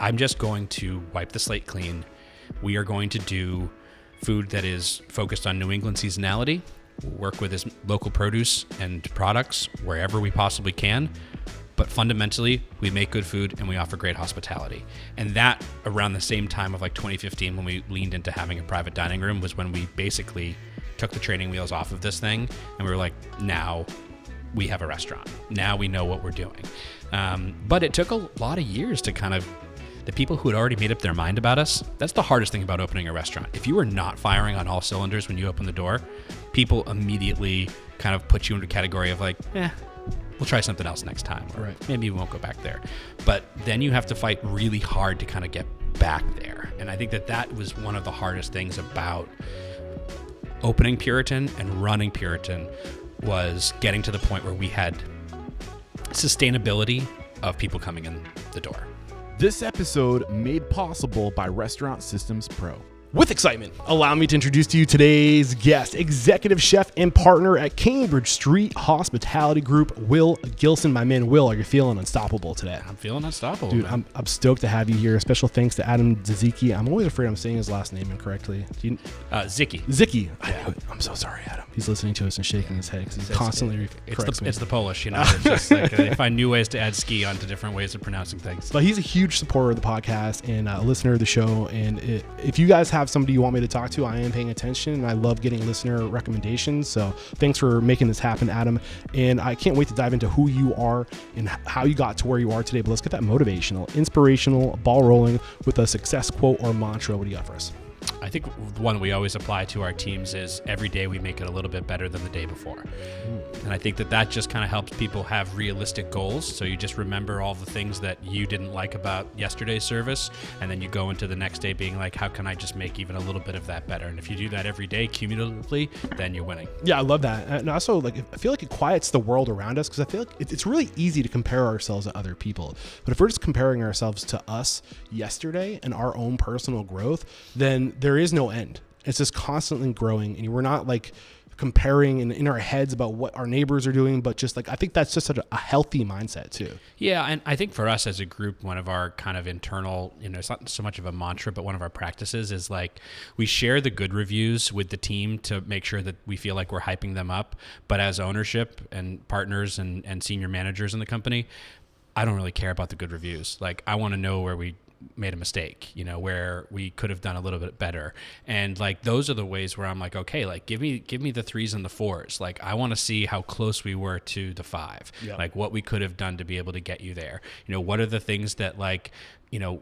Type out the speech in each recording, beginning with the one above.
I'm just going to wipe the slate clean. We are going to do food that is focused on New England seasonality. We'll work with this local produce and products wherever we possibly can. But fundamentally, we make good food and we offer great hospitality. And that, around the same time of like 2015, when we leaned into having a private dining room, was when we basically took the training wheels off of this thing. And we were like, now we have a restaurant. Now we know what we're doing. But it took a lot of years to kind of, the people who had already made up their mind about us, that's the hardest thing about opening a restaurant. If you were not firing on all cylinders when you open the door, people immediately kind of put you into a category of like, we'll try something else next time. Or right. Maybe we won't go back there. But then you have to fight really hard to kind of get back there. And I think that was one of the hardest things about opening Puritan and running Puritan, was getting to the point where we had sustainability of people coming in the door. This episode made possible by Restaurant Systems Pro. With excitement, allow me to introduce to you today's guest, executive chef and partner at Cambridge Street Hospitality Group, Will Gilson. My man, Will, are you feeling unstoppable today? I'm feeling unstoppable. Dude, I'm stoked to have you here. Special thanks to Adam Zicki. I'm always afraid I'm saying his last name incorrectly. Zicki. Zicki. Yeah. I'm so sorry, Adam. He's listening to us and shaking his head because he constantly corrects me. It's the Polish, It's just like they find new ways to add ski onto different ways of pronouncing things. But he's a huge supporter of the podcast and a listener of the show. And if you guys have somebody you want me to talk to, I am paying attention, and I love getting listener recommendations. So thanks for making this happen, Adam. And I can't wait to dive into who you are and how you got to where you are today. But let's get that motivational, inspirational ball rolling with a success quote or mantra. What do you got for us? I think the one we always apply to our teams is every day we make it a little bit better than the day before. And I think that just kind of helps people have realistic goals. So you just remember all the things that you didn't like about yesterday's service, and then you go into the next day being like, how can I just make even a little bit of that better? And if you do that every day cumulatively, then you're winning. Yeah, I love that. And also, I feel like it quiets the world around us, because I feel like it's really easy to compare ourselves to other people. But if we're just comparing ourselves to us yesterday and our own personal growth, then there is no end. It's just constantly growing, and we're not like comparing in our heads about what our neighbors are doing, but just like, I think that's just such a healthy mindset too. Yeah. And I think for us as a group, one of our kind of internal, it's not so much of a mantra, but one of our practices is like, we share the good reviews with the team to make sure that we feel like we're hyping them up. But as ownership and partners and senior managers in the company, I don't really care about the good reviews. Like, I want to know where we made a mistake, where we could have done a little bit better. And like, those are the ways where I'm like, okay, like give me the 3s and the 4s. Like, I want to see how close we were to the 5, like what we could have done to be able to get you there. What are the things that like,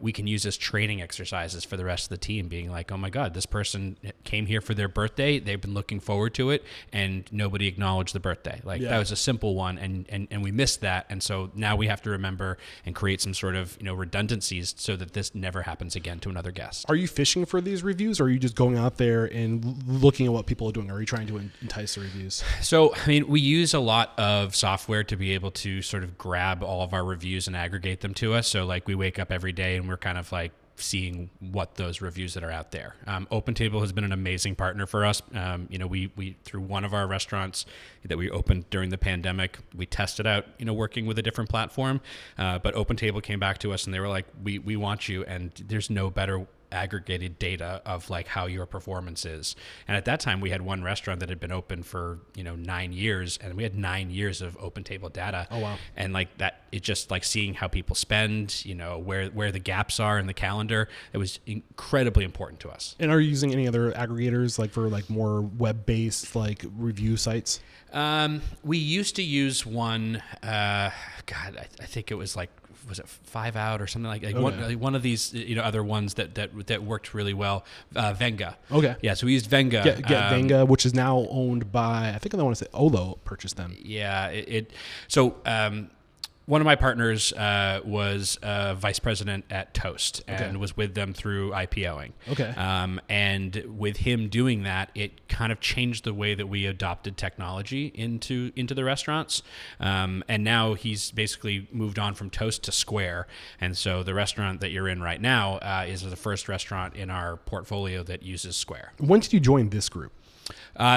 we can use as training exercises for the rest of the team, being like, oh my God, this person came here for their birthday. They've been looking forward to it, and nobody acknowledged the birthday. Like, that was a simple one, and we missed that. And so now we have to remember and create some sort of, redundancies so that this never happens again to another guest. Are you fishing for these reviews, or are you just going out there and looking at what people are doing? Or are you trying to entice the reviews? So, we use a lot of software to be able to sort of grab all of our reviews and aggregate them to us. So like, we wake up every day and we're kind of like seeing what those reviews that are out there. OpenTable has been an amazing partner for us. We through one of our restaurants that we opened during the pandemic, we tested out, working with a different platform. But OpenTable came back to us and they were like, we want you, and there's no better aggregated data of like how your performance is. And at that time we had one restaurant that had been open for 9 years, and we had 9 years of OpenTable data. Oh wow. And like that, it just like seeing how people spend, where the gaps are in the calendar, it was incredibly important to us. And are you using any other aggregators like for like more web-based like review sites? We used to use one, I think it was like, was it 5 Out or something like one of these other ones that worked really well. Venga. Okay. Yeah, so we used Venga. Get Venga, which is now owned by, I think I want to say Olo purchased them. Yeah. So one of my partners was vice president at Toast and was with them through IPOing. Okay. And with him doing that, it kind of changed the way that we adopted technology into the restaurants. And now he's basically moved on from Toast to Square. And so the restaurant that you're in right now is the first restaurant in our portfolio that uses Square. When did you join this group?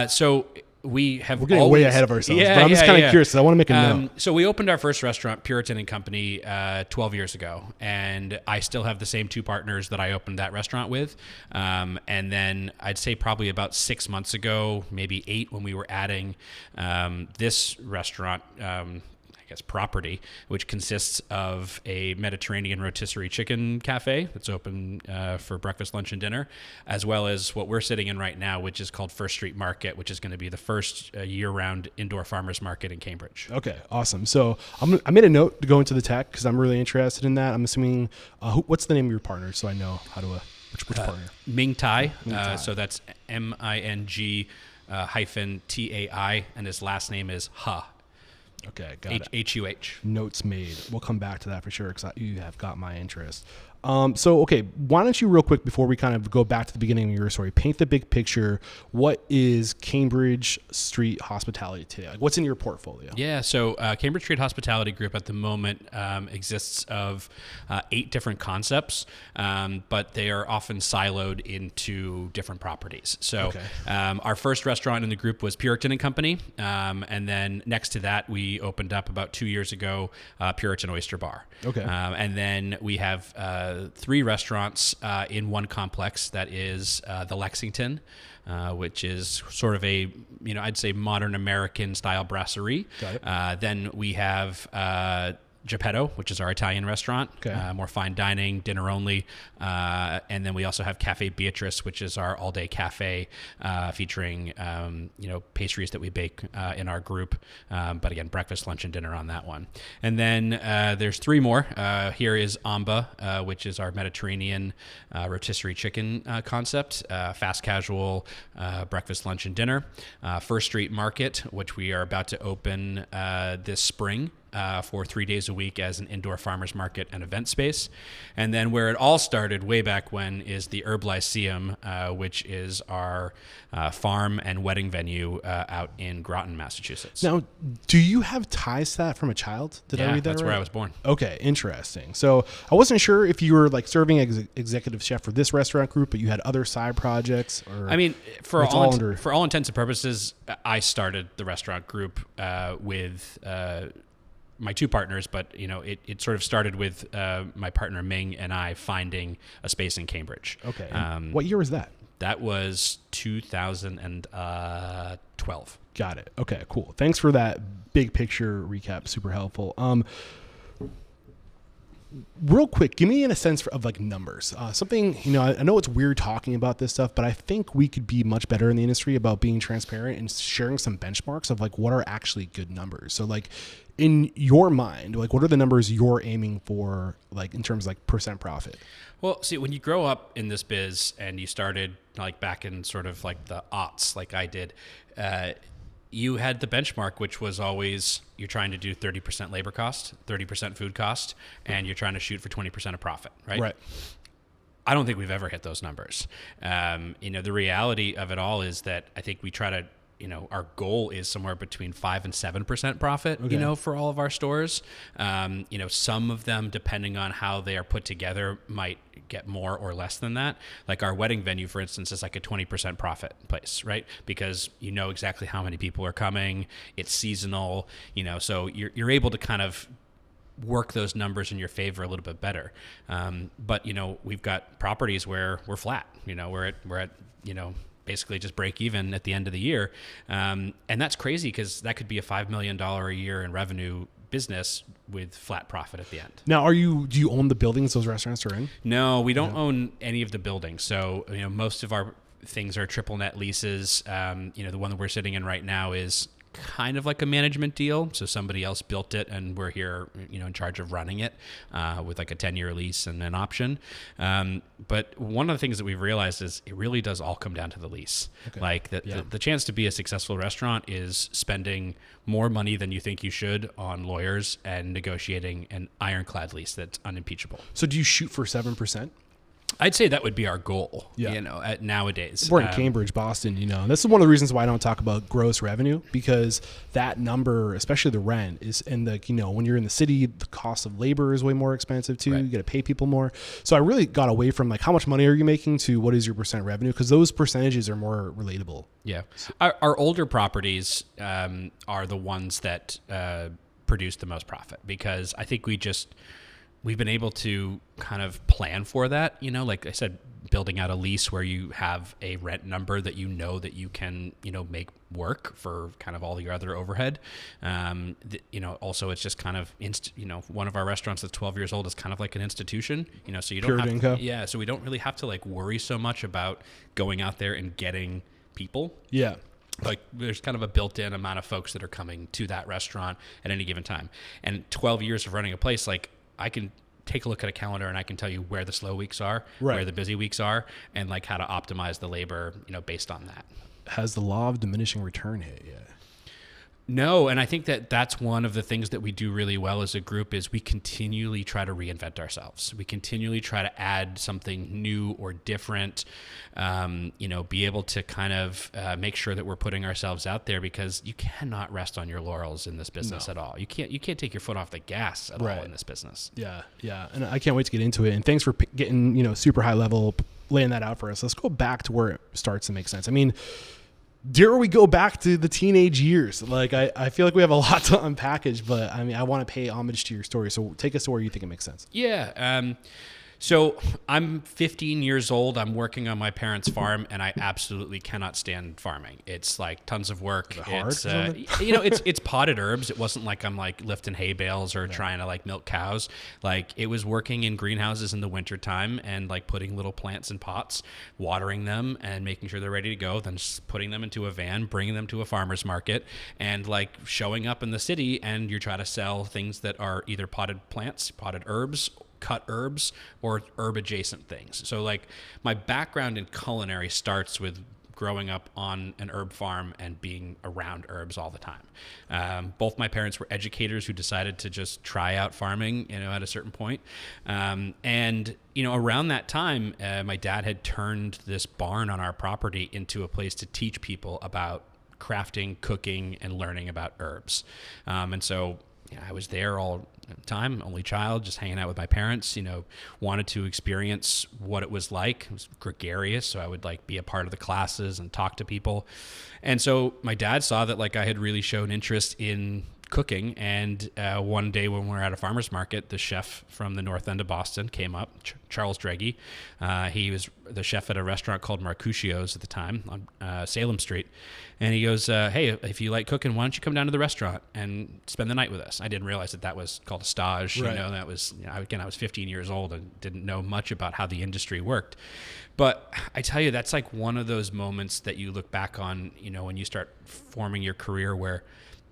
So we have We're getting way ahead of ourselves, but I'm just kind of curious. I want to make a note. So we opened our first restaurant, Puritan and Company, 12 years ago, and I still have the same two partners that I opened that restaurant with. And then I'd say probably about 6 months ago, maybe 8, when we were adding this restaurant, I guess, property, which consists of a Mediterranean rotisserie chicken cafe that's open for breakfast, lunch, and dinner, as well as what we're sitting in right now, which is called First Street Market, which is going to be the first year-round indoor farmers market in Cambridge. Okay, awesome. So I made a note to go into the tech because I'm really interested in that. I'm assuming, what's the name of your partner so I know how to, which partner? Ming Tai. So that's MING hyphen TAI, and his last name is Ha. Okay, got it. HUH. Notes made. We'll come back to that for sure because you have got my interest. Okay, why don't you real quick before we kind of go back to the beginning of your story, paint the big picture. What is Cambridge Street Hospitality today? Like, what's in your portfolio? Yeah, so Cambridge Street Hospitality Group at the moment exists of 8 different concepts, but they are often siloed into different properties. So our first restaurant in the group was Puritan and Company, and then next to that we opened up about 2 years ago Puritan Oyster Bar. Okay. And then we have 3 restaurants in one complex that is the Lexington, which is sort of a, I'd say modern American style brasserie. Got it. Then we have Geppetto, which is our Italian restaurant, more fine dining, dinner only. And then we also have Cafe Beatrice, which is our all-day cafe featuring, pastries that we bake in our group. But again, breakfast, lunch, and dinner on that one. And then there's 3 more. Here is Amba, which is our Mediterranean rotisserie chicken concept, fast casual breakfast, lunch, and dinner. First Street Market, which we are about to open this spring. For 3 days a week as an indoor farmers market and event space. And then where it all started way back when is the Herb Lyceum, which is our farm and wedding venue out in Groton, Massachusetts. Now, do you have ties to that from a child? Did I read that that's right? where I was born. Okay, interesting. So I wasn't sure if you were like serving as executive chef for this restaurant group, but you had other side projects. Or I mean, for all intents and purposes, I started the restaurant group with my 2 partners, but it sort of started with my partner Ming and I finding a space in Cambridge. Okay. What year was that? That was 2012. Got it. Okay, cool. Thanks for that big picture recap. Super helpful. Real quick, give me a sense of like numbers. Something, I know it's weird talking about this stuff, but I think we could be much better in the industry about being transparent and sharing some benchmarks of like what are actually good numbers. So like in your mind, like what are the numbers you're aiming for, like in terms of like percent profit? Well, see, when you grow up in this biz and you started like back in sort of like the aughts, like I did, you had the benchmark, which was always you're trying to do 30% labor cost, 30% food cost, and you're trying to shoot for 20% of profit, right? Right. I don't think we've ever hit those numbers. The reality of it all is that I think we try to, our goal is somewhere between 5 and 7% profit, for all of our stores. Some of them, depending on how they are put together, might get more or less than that. Like our wedding venue, for instance, is like a 20% profit place, right? Because you know exactly how many people are coming. It's seasonal, so you're able to kind of work those numbers in your favor a little bit better. But we've got properties where we're flat, we're at basically just break even at the end of the year. And that's crazy because that could be a $5 million a year in revenue business with flat profit at the end. Now, do you own the buildings those restaurants are in? No, we don't own any of the buildings. So, most of our things are triple net leases. The one that we're sitting in right now is kind of like a management deal. So somebody else built it and we're here, in charge of running it with like a 10-year lease and an option. But one of the things that we've realized is it really does all come down to the lease. Okay. Like the chance to be a successful restaurant is spending more money than you think you should on lawyers and negotiating an ironclad lease that's unimpeachable. So do you shoot for 7%? I'd say that would be our goal, Yeah. nowadays. We're in Cambridge, Boston, and this is one of the reasons why I don't talk about gross revenue, because that number, especially the rent, is, and when you're in the city, the cost of labor is way more expensive too. Right. You got to pay people more. So I really got away from like how much money are you making to what is your percent revenue, because those percentages are more relatable. Yeah. Our older properties are the ones that produce the most profit, because I think we've been able to kind of plan for that, like I said, building out a lease where you have a rent number that that you can, make work for kind of all your other overhead. Also it's just kind of, one of our restaurants that's 12 years old is kind of like an institution, so you don't Puritan and Company. Yeah. So we don't really have to like worry so much about going out there and getting people. Yeah. Like there's kind of a built-in amount of folks that are coming to that restaurant at any given time. And 12 years of running a place, like I can take a look at a calendar and I can tell you where the slow weeks are, right, where the busy weeks are, and like how to optimize the labor, based on that. Has the law of diminishing return hit yet? No, and I think that that's one of the things that we do really well as a group is we continually try to reinvent ourselves. We continually try to add something new or different, be able to kind of make sure that we're putting ourselves out there, because you cannot rest on your laurels in this business at all. You can't take your foot off the gas at all in this business. Yeah, yeah, and I can't wait to get into it. And thanks for getting super high level, laying that out for us. Let's go back to where it starts to make sense. I mean, dare we go back to the teenage years? Like, I feel like we have a lot to unpackage, but I mean, I want to pay homage to your story. So take us to where you think it makes sense. Yeah. So I'm 15 years old. I'm working on my parents' farm, and I absolutely cannot stand farming. It's like tons of work. Is it hard? It's potted herbs. It wasn't like I'm like lifting hay bales or trying to like milk cows. Like it was working in greenhouses in the wintertime and like putting little plants in pots, watering them and making sure they're ready to go, then just putting them into a van, bringing them to a farmer's market, and like showing up in the city, and you try to sell things that are either potted plants, potted herbs, cut herbs, or herb adjacent things. So like my background in culinary starts with growing up on an herb farm and being around herbs all the time. Both my parents were educators who decided to just try out farming, at a certain point. And around that time, my dad had turned this barn on our property into a place to teach people about crafting, cooking, and learning about herbs. And so I was there all the time, only child, just hanging out with my parents, wanted to experience what it was like. It was gregarious, so I would like be a part of the classes and talk to people. And so my dad saw that like I had really shown interest in cooking, and one day when we were at a farmer's market, the chef from the north end of Boston came up, Charles Dreggy. He was the chef at a restaurant called Mercutio's at the time on Salem Street. And he goes, hey, if you like cooking, why don't you come down to the restaurant and spend the night with us? I didn't realize that was called a stage. Right. That was, again, I was 15 years old and didn't know much about how the industry worked. But I tell you, that's like one of those moments that you look back on, when you start forming your career, where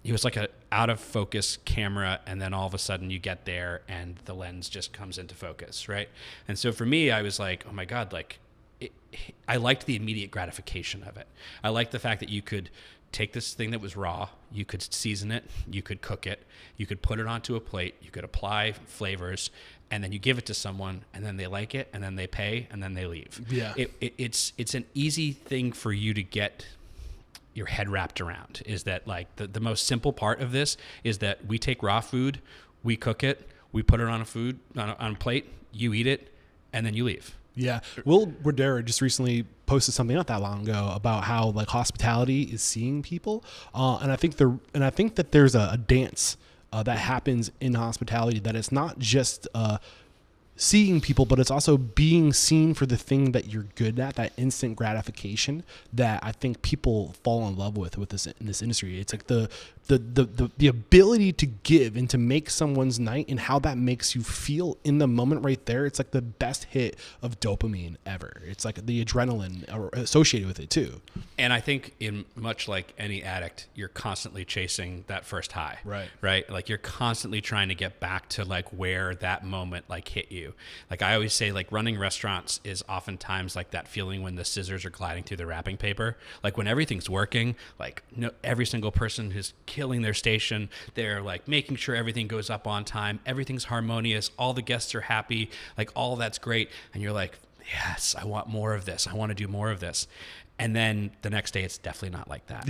it was like a out of focus camera, and then all of a sudden you get there and the lens just comes into focus, right? And so for me, I was like, oh my God, like I liked the immediate gratification of it. I liked the fact that you could take this thing that was raw, you could season it, you could cook it, you could put it onto a plate, you could apply flavors, and then you give it to someone, and then they like it, and then they pay, and then they leave. Yeah. It's an easy thing for you to get your head wrapped around, is that like the most simple part of this is that we take raw food, we cook it, we put it on a plate, you eat it, and then you leave. Yeah. Will Rodera just recently posted something not that long ago about how like hospitality is seeing people. And I think that there's a dance that happens in hospitality, that it's not just seeing people, but it's also being seen for the thing that you're good at, that instant gratification that I think people fall in love with this in this industry. It's like the ability to give and to make someone's night, and how that makes you feel in the moment right there. It's like the best hit of dopamine ever. It's like the adrenaline associated with it too. And I think in much like any addict, you're constantly chasing that first high. Right. Like you're constantly trying to get back to like where that moment like hit you. Like I always say, like running restaurants is oftentimes like that feeling when the scissors are gliding through the wrapping paper. Like when everything's working, like every single person who's killing their station, they're like making sure everything goes up on time, everything's harmonious, all the guests are happy, like all that's great. And you're like, yes, I want more of this. I want to do more of this. And then the next day, it's definitely not like that,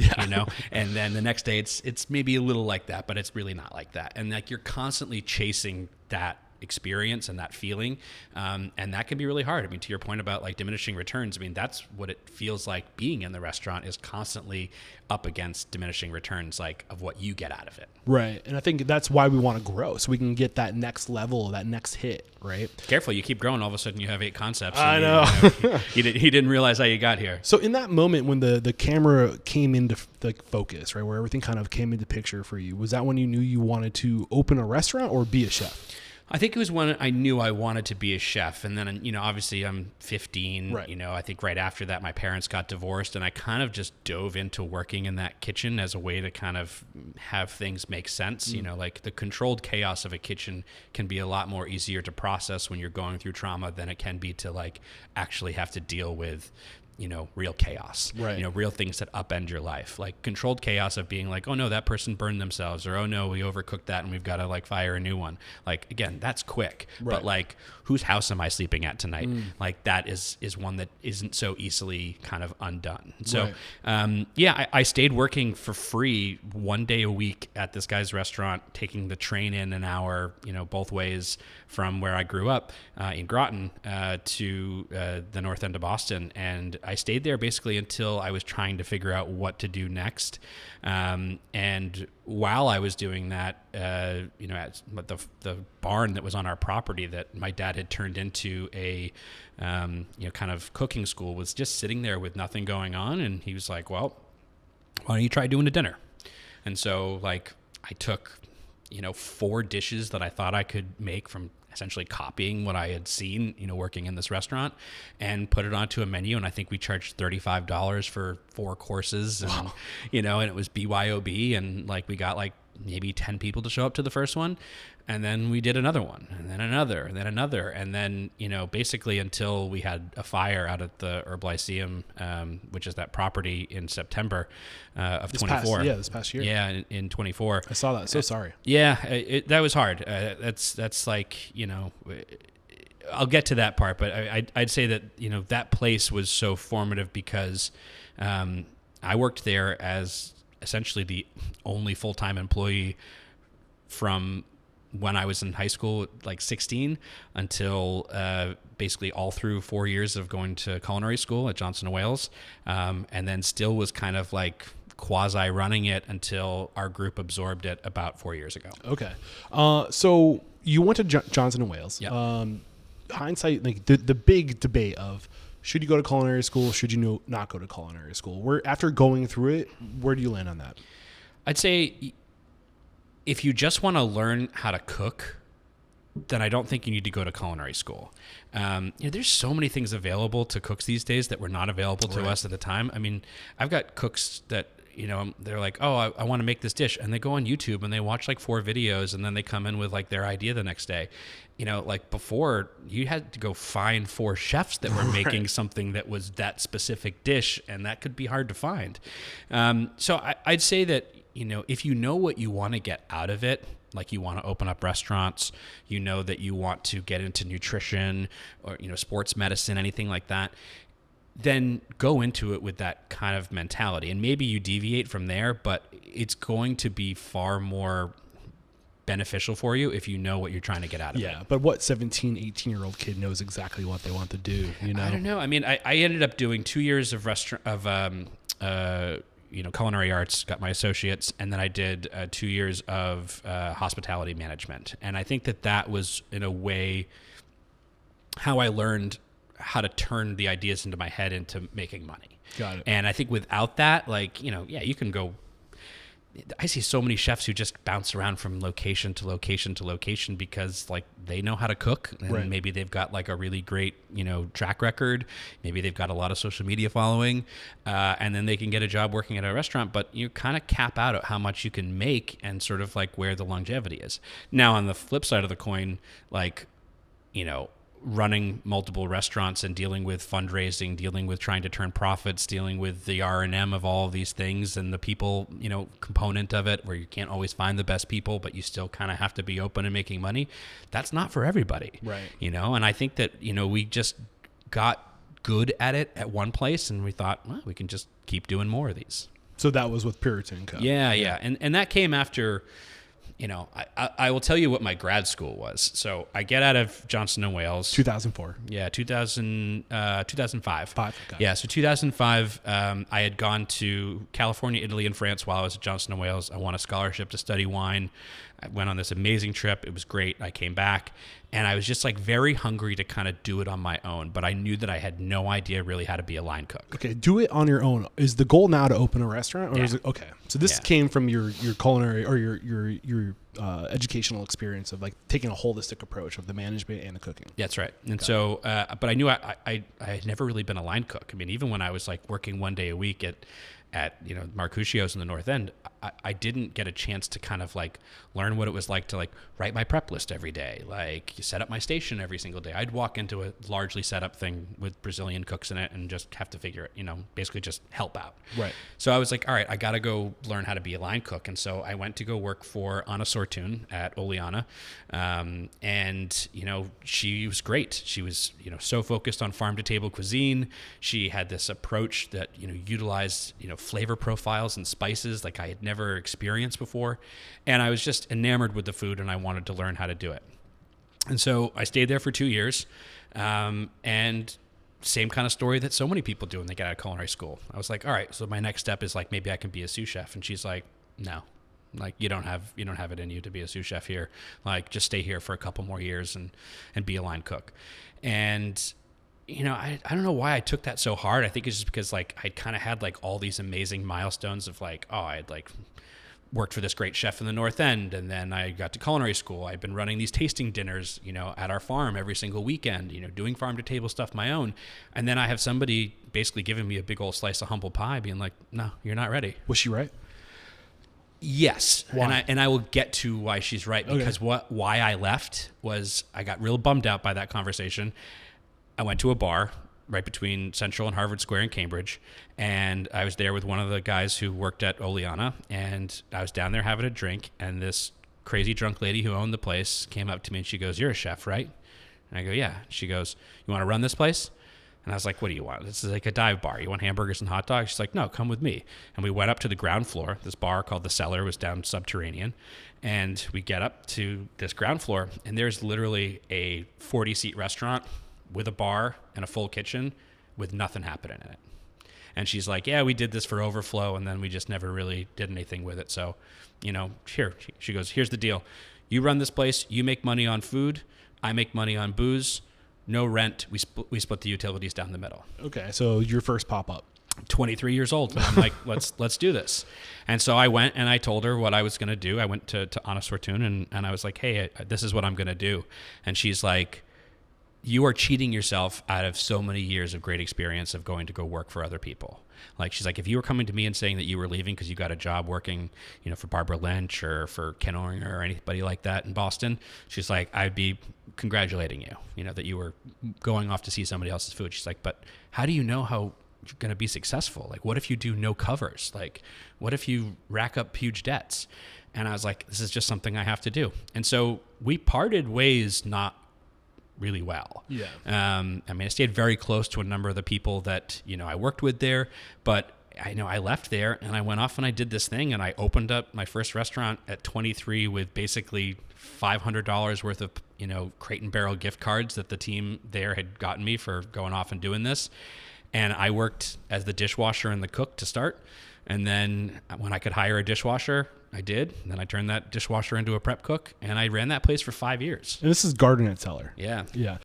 And then the next day, it's maybe a little like that, but it's really not like that. And like you're constantly chasing that experience and that feeling, and that can be really hard. I mean, to your point about like diminishing returns, I mean, that's what it feels like being in the restaurant, is constantly up against diminishing returns, like of what you get out of it. Right. And I think that's why we want to grow, so we can get that next level, that next hit, right? Careful, you keep growing, all of a sudden you have 8 concepts. I know. He didn't realize how you got here. So in that moment when the camera came into the focus, right, where everything kind of came into picture for you, was that when you knew you wanted to open a restaurant or be a chef? I think it was when I knew I wanted to be a chef. And then, obviously I'm 15, right. I think right after that, my parents got divorced, and I kind of just dove into working in that kitchen as a way to kind of have things make sense. Like the controlled chaos of a kitchen can be a lot more easier to process when you're going through trauma than it can be to like actually have to deal with real chaos, right. Real things that upend your life, like controlled chaos of being like, oh no, that person burned themselves, or oh no, we overcooked that and we've got to like fire a new one. Like, again, that's quick, right. But like, whose house am I sleeping at tonight? Like that is one that isn't so easily kind of undone. So, right. I stayed working for free 1 day a week at this guy's restaurant, taking the train in an hour, both ways from where I grew up in Groton to the north end of Boston. And I stayed there basically until I was trying to figure out what to do next. And while I was doing that, at the barn that was on our property that my dad had turned into a, kind of cooking school, was just sitting there with nothing going on. And he was like, well, why don't you try doing a dinner? And so like I took, 4 dishes that I thought I could make from essentially copying what I had seen, working in this restaurant, and put it onto a menu. And I think we charged $35 for 4 courses, and, wow. And it was BYOB, and like we got like maybe 10 people to show up to the first one. And then we did another one, and then another, and then another. And then, basically until we had a fire out at the Herb Lyceum, which is that property, in September of 24. This past year. Yeah, in 24. I saw that. So sorry. Yeah, that was hard. That's like, I'll get to that part, but I'd say that, that place was so formative because I worked there as essentially the only full-time employee from when I was in high school, like 16, until basically all through 4 years of going to culinary school at Johnson & Wales, and then still was kind of like quasi running it until our group absorbed it about 4 years ago. Okay. So you went to Johnson & Wales. Yep. Hindsight, like the big debate of, should you go to culinary school? Should you not go to culinary school? After going through it, where do you land on that? I'd say if you just want to learn how to cook, then I don't think you need to go to culinary school. There's so many things available to cooks these days that were not available to us at the time. I mean, I've got cooks that, they're like, oh, I want to make this dish. And they go on YouTube and they watch like 4 videos, and then they come in with like their idea the next day. Like before, you had to go find 4 chefs that were making something that was that specific dish, and that could be hard to find. So I'd say that, if you know what you want to get out of it, like you want to open up restaurants, that you want to get into nutrition or, sports medicine, anything like that, then go into it with that kind of mentality. And maybe you deviate from there, but it's going to be far more beneficial for you if you know what you're trying to get out of it. Yeah, but what 17, 18-year-old kid knows exactly what they want to do, I don't know. I mean, I ended up doing 2 years of culinary arts, got my associates, and then I did 2 years of hospitality management. And I think that was, in a way, how I learned how to turn the ideas into my head into making money. Got it. And I think without that, like, you can go, I see so many chefs who just bounce around from location to location to location because like they know how to cook, and maybe they've got like a really great, track record. Maybe they've got a lot of social media following, and then they can get a job working at a restaurant, but you kind of cap out at how much you can make and sort of like where the longevity is. Now on the flip side of the coin, like, running multiple restaurants and dealing with fundraising, dealing with trying to turn profits, dealing with the R&M of all of these things and the people, component of it, where you can't always find the best people, but you still kind of have to be open and making money. That's not for everybody. Right. And I think that, we just got good at it at one place, and we thought, well, we can just keep doing more of these. So that was with Puritan and Company. Yeah. And that came after, I will tell you what my grad school was. So I get out of Johnson & Wales. 2004. Yeah, 2005. Okay. Yeah, so 2005, I had gone to California, Italy, and France while I was at Johnson & Wales. I won a scholarship to study wine. I went on this amazing trip. It was great. I came back, and I was just like very hungry to kind of do it on my own, but I knew that I had no idea really how to be a line cook. Okay, do it on your own. Is the goal now to open a restaurant, or is it okay? So this came from your culinary or your educational experience of like taking a holistic approach of the management and the cooking. That's right. And so, but I knew I had never really been a line cook. I mean, even when I was like working one day a week at Marcuccio's in the North End, I didn't get a chance to kind of like learn what it was like to like write my prep list every day, like set up my station every single day. I'd walk into a largely set up thing with Brazilian cooks in it and just have to figure it, basically just help out. Right. So I was like, all right, I got to go learn how to be a line cook. And so I went to go work for Anna Sortun at Oleana. And she was great. She was, so focused on farm to table cuisine. She had this approach that, utilized, flavor profiles and spices like I had never experienced before. And I was just enamored with the food, and I wanted to learn how to do it. And so I stayed there for 2 years. And same kind of story that so many people do when they get out of culinary school. I was like, all right, so my next step is like, maybe I can be a sous chef. And she's like, no, like you don't have it in you to be a sous chef here. Like just stay here for a couple more years and be a line cook. And I don't know why I took that so hard. I think it's just because like I kind of had like all these amazing milestones of like, oh, I'd like worked for this great chef in the North End, and then I got to culinary school. I've been running these tasting dinners, at our farm every single weekend, doing farm to table stuff my own. And then I have somebody basically giving me a big old slice of humble pie being like, no, you're not ready. Was she right? Yes. Why? And I will get to why she's right, because why I left was I got real bummed out by that conversation. I went to a bar right between Central and Harvard Square in Cambridge, and I was there with one of the guys who worked at Oleana, and I was down there having a drink, and this crazy drunk lady who owned the place came up to me and she goes, "You're a chef, right?" And I go, "Yeah." She goes, "You want to run this place?" And I was like, "What do you want? This is like a dive bar. You want hamburgers and hot dogs?" She's like, "No, come with me." And we went up to the ground floor. This bar called The Cellar was down subterranean. And we get up to this ground floor, and there's literally a 40-seat restaurant with a bar and a full kitchen with nothing happening in it. And she's like, "Yeah, we did this for overflow, and then we just never really did anything with it. So, here." She goes, "Here's the deal. You run this place. You make money on food. I make money on booze. No rent. We split the utilities down the middle." Okay, so your first pop-up. 23 years old. And I'm like, let's do this. And so I went and I told her what I was going to do. I went to Anna Sortun and I was like, "Hey, this is what I'm going to do." And she's like, "You are cheating yourself out of so many years of great experience of going to go work for other people." Like, she's like, "If you were coming to me and saying that you were leaving because you got a job working, for Barbara Lynch or for Ken Oringer or anybody like that in Boston," she's like, "I'd be congratulating you, that you were going off to see somebody else's food." She's like, "But how do you know how you're going to be successful? Like, what if you do no covers? Like, what if you rack up huge debts?" And I was like, "This is just something I have to do." And so we parted ways not really well. Yeah. I stayed very close to a number of the people that, I worked with there, but I left there and I went off and I did this thing and I opened up my first restaurant at 23 with basically $500 worth of, Crate and Barrel gift cards that the team there had gotten me for going off and doing this. And I worked as the dishwasher and the cook to start. And then when I could hire a dishwasher, I did. And then I turned that dishwasher into a prep cook, and I ran that place for 5 years. And this is Garden at Cellar. Yeah. Yeah.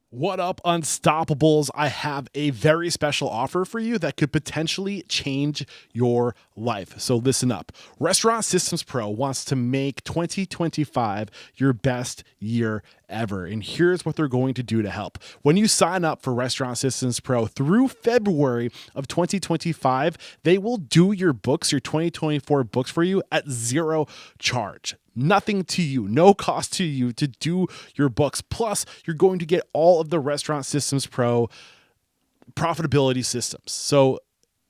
What up, Unstoppables? I have a very special offer for you that could potentially change your life. So listen up. Restaurant Systems Pro wants to make 2025 your best year ever. And here's what they're going to do to help. When you sign up for Restaurant Systems Pro through February of 2025, they will do your books, your 2024 books for you at zero charge. Nothing to you, no cost to you to do your books. Plus, you're going to get all of the Restaurant Systems Pro profitability systems. So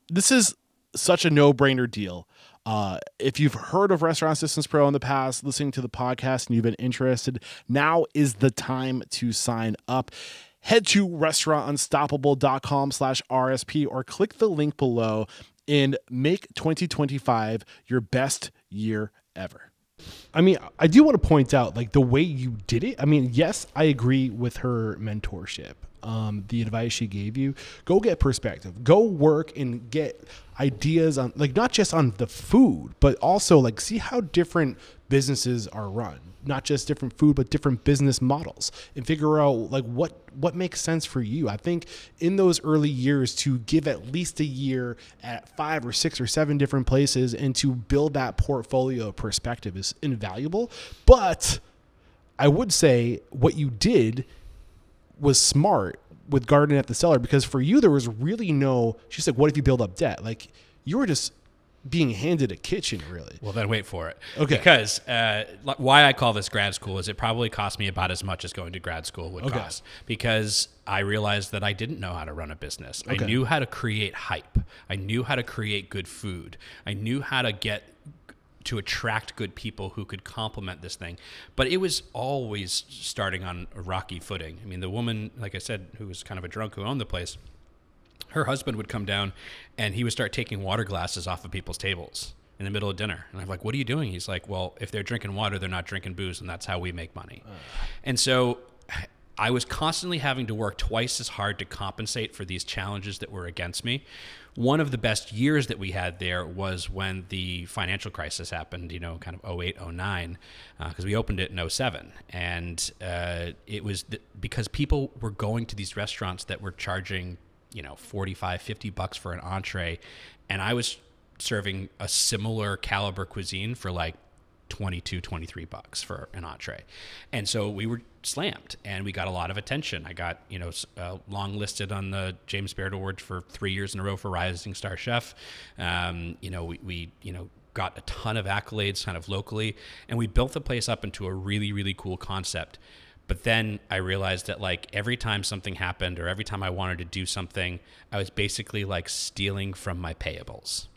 this is such a no-brainer deal. If you've heard of Restaurant Systems Pro in the past, listening to the podcast, and you've been interested, now is the time to sign up. head to restaurantunstoppable.com/RSP or click the link below and make 2025 your best year ever. I mean, I do want to point out like the way you did it. I mean, yes, I agree with her mentorship. The advice she gave you, go get perspective, go work and get ideas on like not just on the food, but also like see how different businesses are run, not just different food, but different business models, and figure out like what makes sense for you. I think in those early years to give at least a year at 5 or 6 or 7 different places and to build that portfolio of perspective is invaluable. But I would say what you did was smart with Garden at the Cellar, because for you, there was really no, she's like, what if you build up debt? Like you were just being handed a kitchen, really. Well, then wait for it. Okay. Because why I call this grad school is it probably cost me about as much as going to grad school would cost, because I realized that I didn't know how to run a business. I knew how to create hype. I knew how to create good food. I knew how to attract good people who could complement this thing. But it was always starting on a rocky footing. I mean, the woman, like I said, who was kind of a drunk who owned the place, her husband would come down and he would start taking water glasses off of people's tables in the middle of dinner. And I'm like, what are you doing? He's like, well, if they're drinking water, they're not drinking booze, and that's how we make money. And so I was constantly having to work twice as hard to compensate for these challenges that were against me. One of the best years that we had there was when the financial crisis happened, kind of 08, 09, because we opened it in 07. And it was because people were going to these restaurants that were charging, $45, $50 for an entree. And I was serving a similar caliber cuisine for like $22, $23 for an entree. And so we were slammed and we got a lot of attention. I got, long listed on the James Beard Award for 3 years in a row for Rising Star Chef. We got a ton of accolades kind of locally, and we built the place up into a really, really cool concept. But then I realized that like every time something happened or every time I wanted to do something, I was basically like stealing from my payables.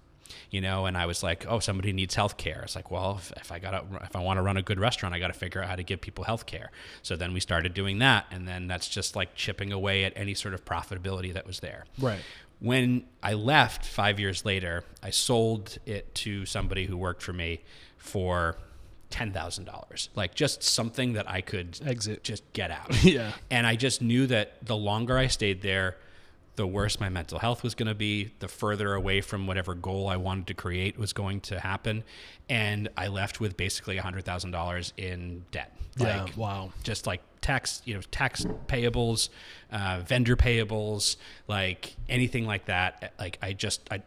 And I was like, oh, somebody needs healthcare. It's like, well, if I want to run a good restaurant, I got to figure out how to give people healthcare. So then we started doing that. And then that's just like chipping away at any sort of profitability that was there. Right. When I left 5 years later, I sold it to somebody who worked for me for $10,000, like just something that I could exit, just get out. Yeah. And I just knew that the longer I stayed there, the worse my mental health was going to be, the further away from whatever goal I wanted to create was going to happen. And I left with basically $100,000 in debt. Yeah. Wow. Just like tax payables, vendor payables, like anything like that. Like I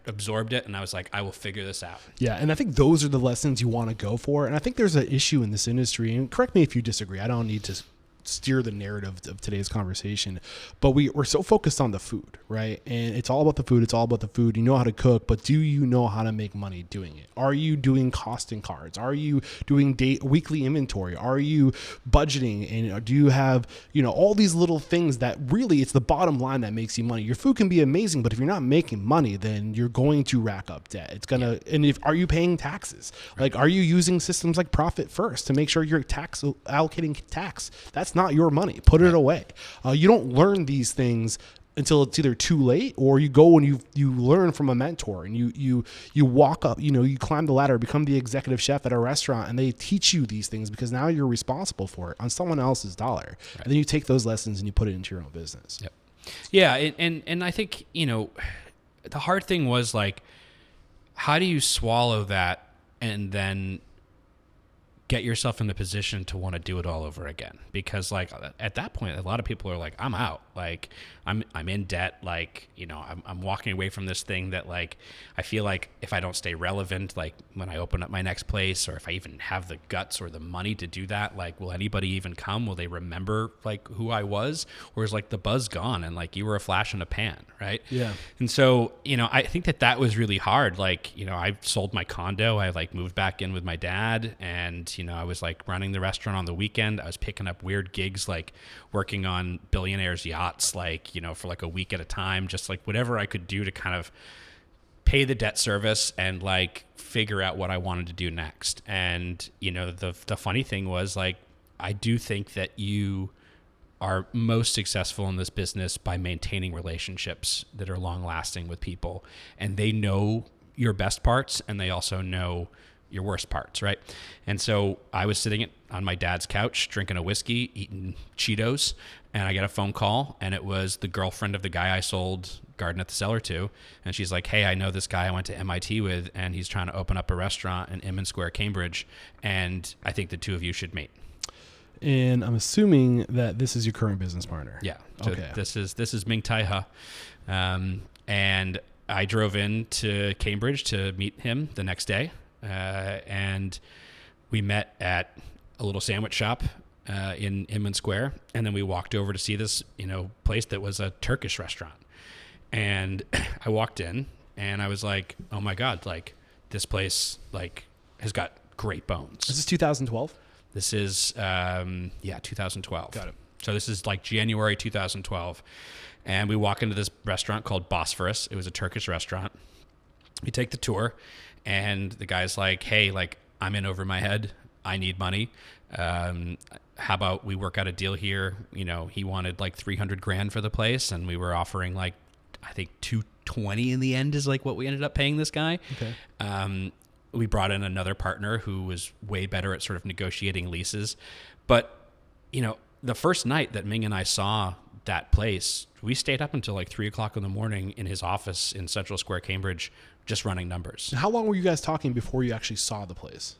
absorbed it and I was like, I will figure this out. Yeah. And I think those are the lessons you want to go for. And I think there's an issue in this industry, and correct me if you disagree. I don't need to steer the narrative of today's conversation, but we're so focused on the food, right? And it's all about the food. It's all about the food. You know how to cook, but do you know how to make money doing it? Are you doing costing cards? Are you doing weekly inventory? Are you budgeting? And do you have, all these little things that really it's the bottom line that makes you money? Your food can be amazing, but if you're not making money, then you're going to rack up debt. It's going to, and are you paying taxes? Right. Like, are you using systems like Profit First to make sure you're allocating tax? That's not your money. Put it away. You don't learn these things until it's either too late, or you go and you learn from a mentor, and you walk up, you climb the ladder, become the executive chef at a restaurant, and they teach you these things because now you're responsible for it on someone else's dollar. Right. And then you take those lessons and you put it into your own business. Yep. Yeah. And I think, the hard thing was like, how do you swallow that and then get yourself in the position to want to do it all over again? Because like at that point, a lot of people are like, I'm out. Like I'm in debt. Like, I'm walking away from this thing that like, I feel like if I don't stay relevant, like when I open up my next place, or if I even have the guts or the money to do that, like, will anybody even come? Will they remember like who I was? Or is like the buzz gone and like you were a flash in a pan, right? Yeah. And so, I think that was really hard. Like, I sold my condo. I like moved back in with my dad, and, I was like running the restaurant on the weekend. I was picking up weird gigs, like working on billionaires' yachts, like, for like a week at a time, just like whatever I could do to kind of pay the debt service and like figure out what I wanted to do next. And, the funny thing was like, I do think that you are most successful in this business by maintaining relationships that are long lasting with people, and they know your best parts and they also know your worst parts, right? And so I was sitting on my dad's couch drinking a whiskey, eating Cheetos, and I get a phone call, and it was the girlfriend of the guy I sold Garden at the Cellar to, and she's like, hey, I know this guy I went to MIT with, and he's trying to open up a restaurant in Inman Square, Cambridge, and I think the two of you should meet. And I'm assuming that this is your current business partner. Yeah. So okay. This is Ming Tai Ha. And I drove in to Cambridge to meet him the next day. And we met at a little sandwich shop in Inman Square. And then we walked over to see this, place that was a Turkish restaurant. And I walked in and I was like, oh my God, like this place has got great bones. This is 2012? This is, 2012. Got it. So this is like January 2012. And we walk into this restaurant called Bosphorus. It was a Turkish restaurant. We take the tour, and the guy's like, hey, I'm in over my head. I need money. How about we work out a deal here? He wanted $300,000 for the place, and we were offering I think $220 in the end is what we ended up paying this guy. Okay. We brought in another partner who was way better at sort of negotiating leases. But, the first night that Ming and I saw that place, we stayed up until 3:00 in the morning in his office in Central Square, Cambridge, just running numbers. How long were you guys talking before you actually saw the place?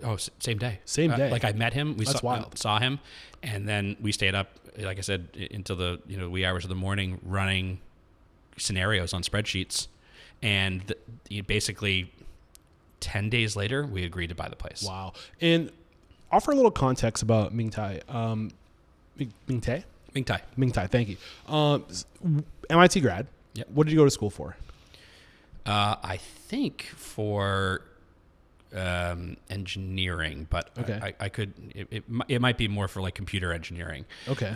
Oh, same day. Same day. I met him. That's wild. Saw him, and then we stayed up, like I said, until the wee hours of the morning running scenarios on spreadsheets, and basically 10 days later we agreed to buy the place. Wow. And offer a little context about Ming Tai. Ming Tai. Ming Tai. Thank you. MIT grad. Yep. What did you go to school for? I think for engineering, but okay. I could. It might be more for computer engineering. Okay.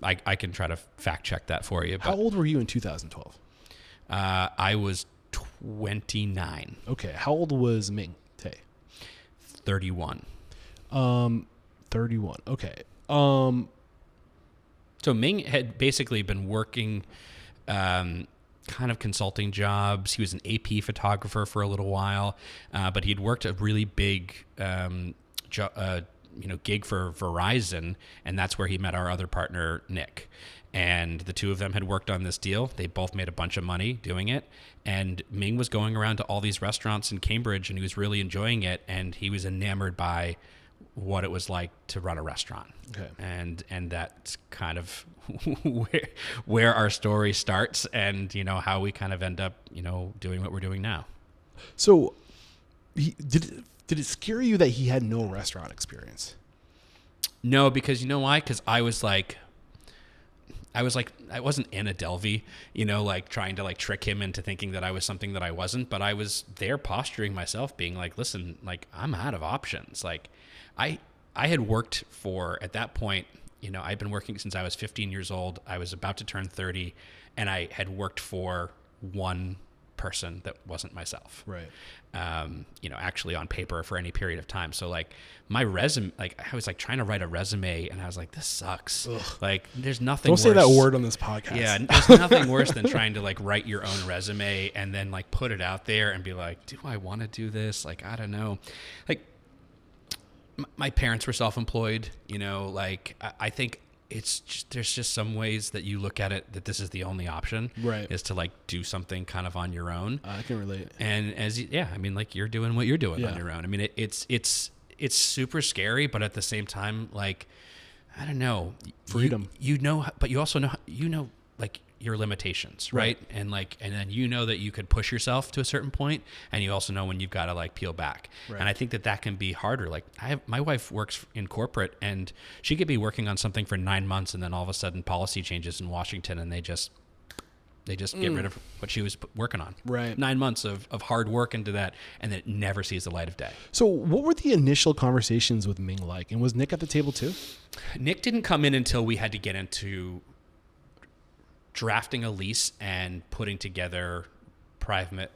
I can try to fact check that for you. How old were you in 2012? I was 29. Okay. How old was Ming Tai? 31. 31. Okay. So Ming had basically been working kind of consulting jobs. He was an AP photographer for a little while, but he'd worked a really big gig for Verizon, and that's where he met our other partner, Nick. And the two of them had worked on this deal. They both made a bunch of money doing it. And Ming was going around to all these restaurants in Cambridge, and he was really enjoying it. And he was enamored by what it was like to run a restaurant. Okay. And that's kind of where our story starts, and how we kind of end up doing what we're doing now. So did it scare you that he had no restaurant experience? No, because you know why? Because I wasn't Anna Delvey, trying to trick him into thinking that I was something that I wasn't, but I was there posturing myself, being like, listen, I'm out of options. I had worked for, at that point, I'd been working since I was 15 years old. I was about to turn 30, and I had worked for one person that wasn't myself. Right. Actually on paper for any period of time. So my resume, I was trying to write a resume, and I was like, this sucks. Ugh. There's nothing worse. Don't say that word on this podcast. Yeah. There's nothing worse than trying to write your own resume and then put it out there and be like, do I want to do this? I don't know. My parents were self-employed, I think it's just, there's just some ways that you look at it that this is the only option, right? Is to do something kind of on your own. I can relate. And you're doing what you're doing on your own. I mean, it's super scary, but at the same time, I don't know, freedom, but you also know, your limitations, right? And then that you could push yourself to a certain point, and you also know when you've got to peel back. Right. And I think that can be harder. My wife works in corporate, and she could be working on something for 9 months, and then all of a sudden policy changes in Washington, and they just get rid of what she was working on. Right. 9 months of hard work into that, and then it never sees the light of day. So what were the initial conversations with Ming like? And was Nick at the table too? Nick didn't come in until we had to get into drafting a lease and putting together private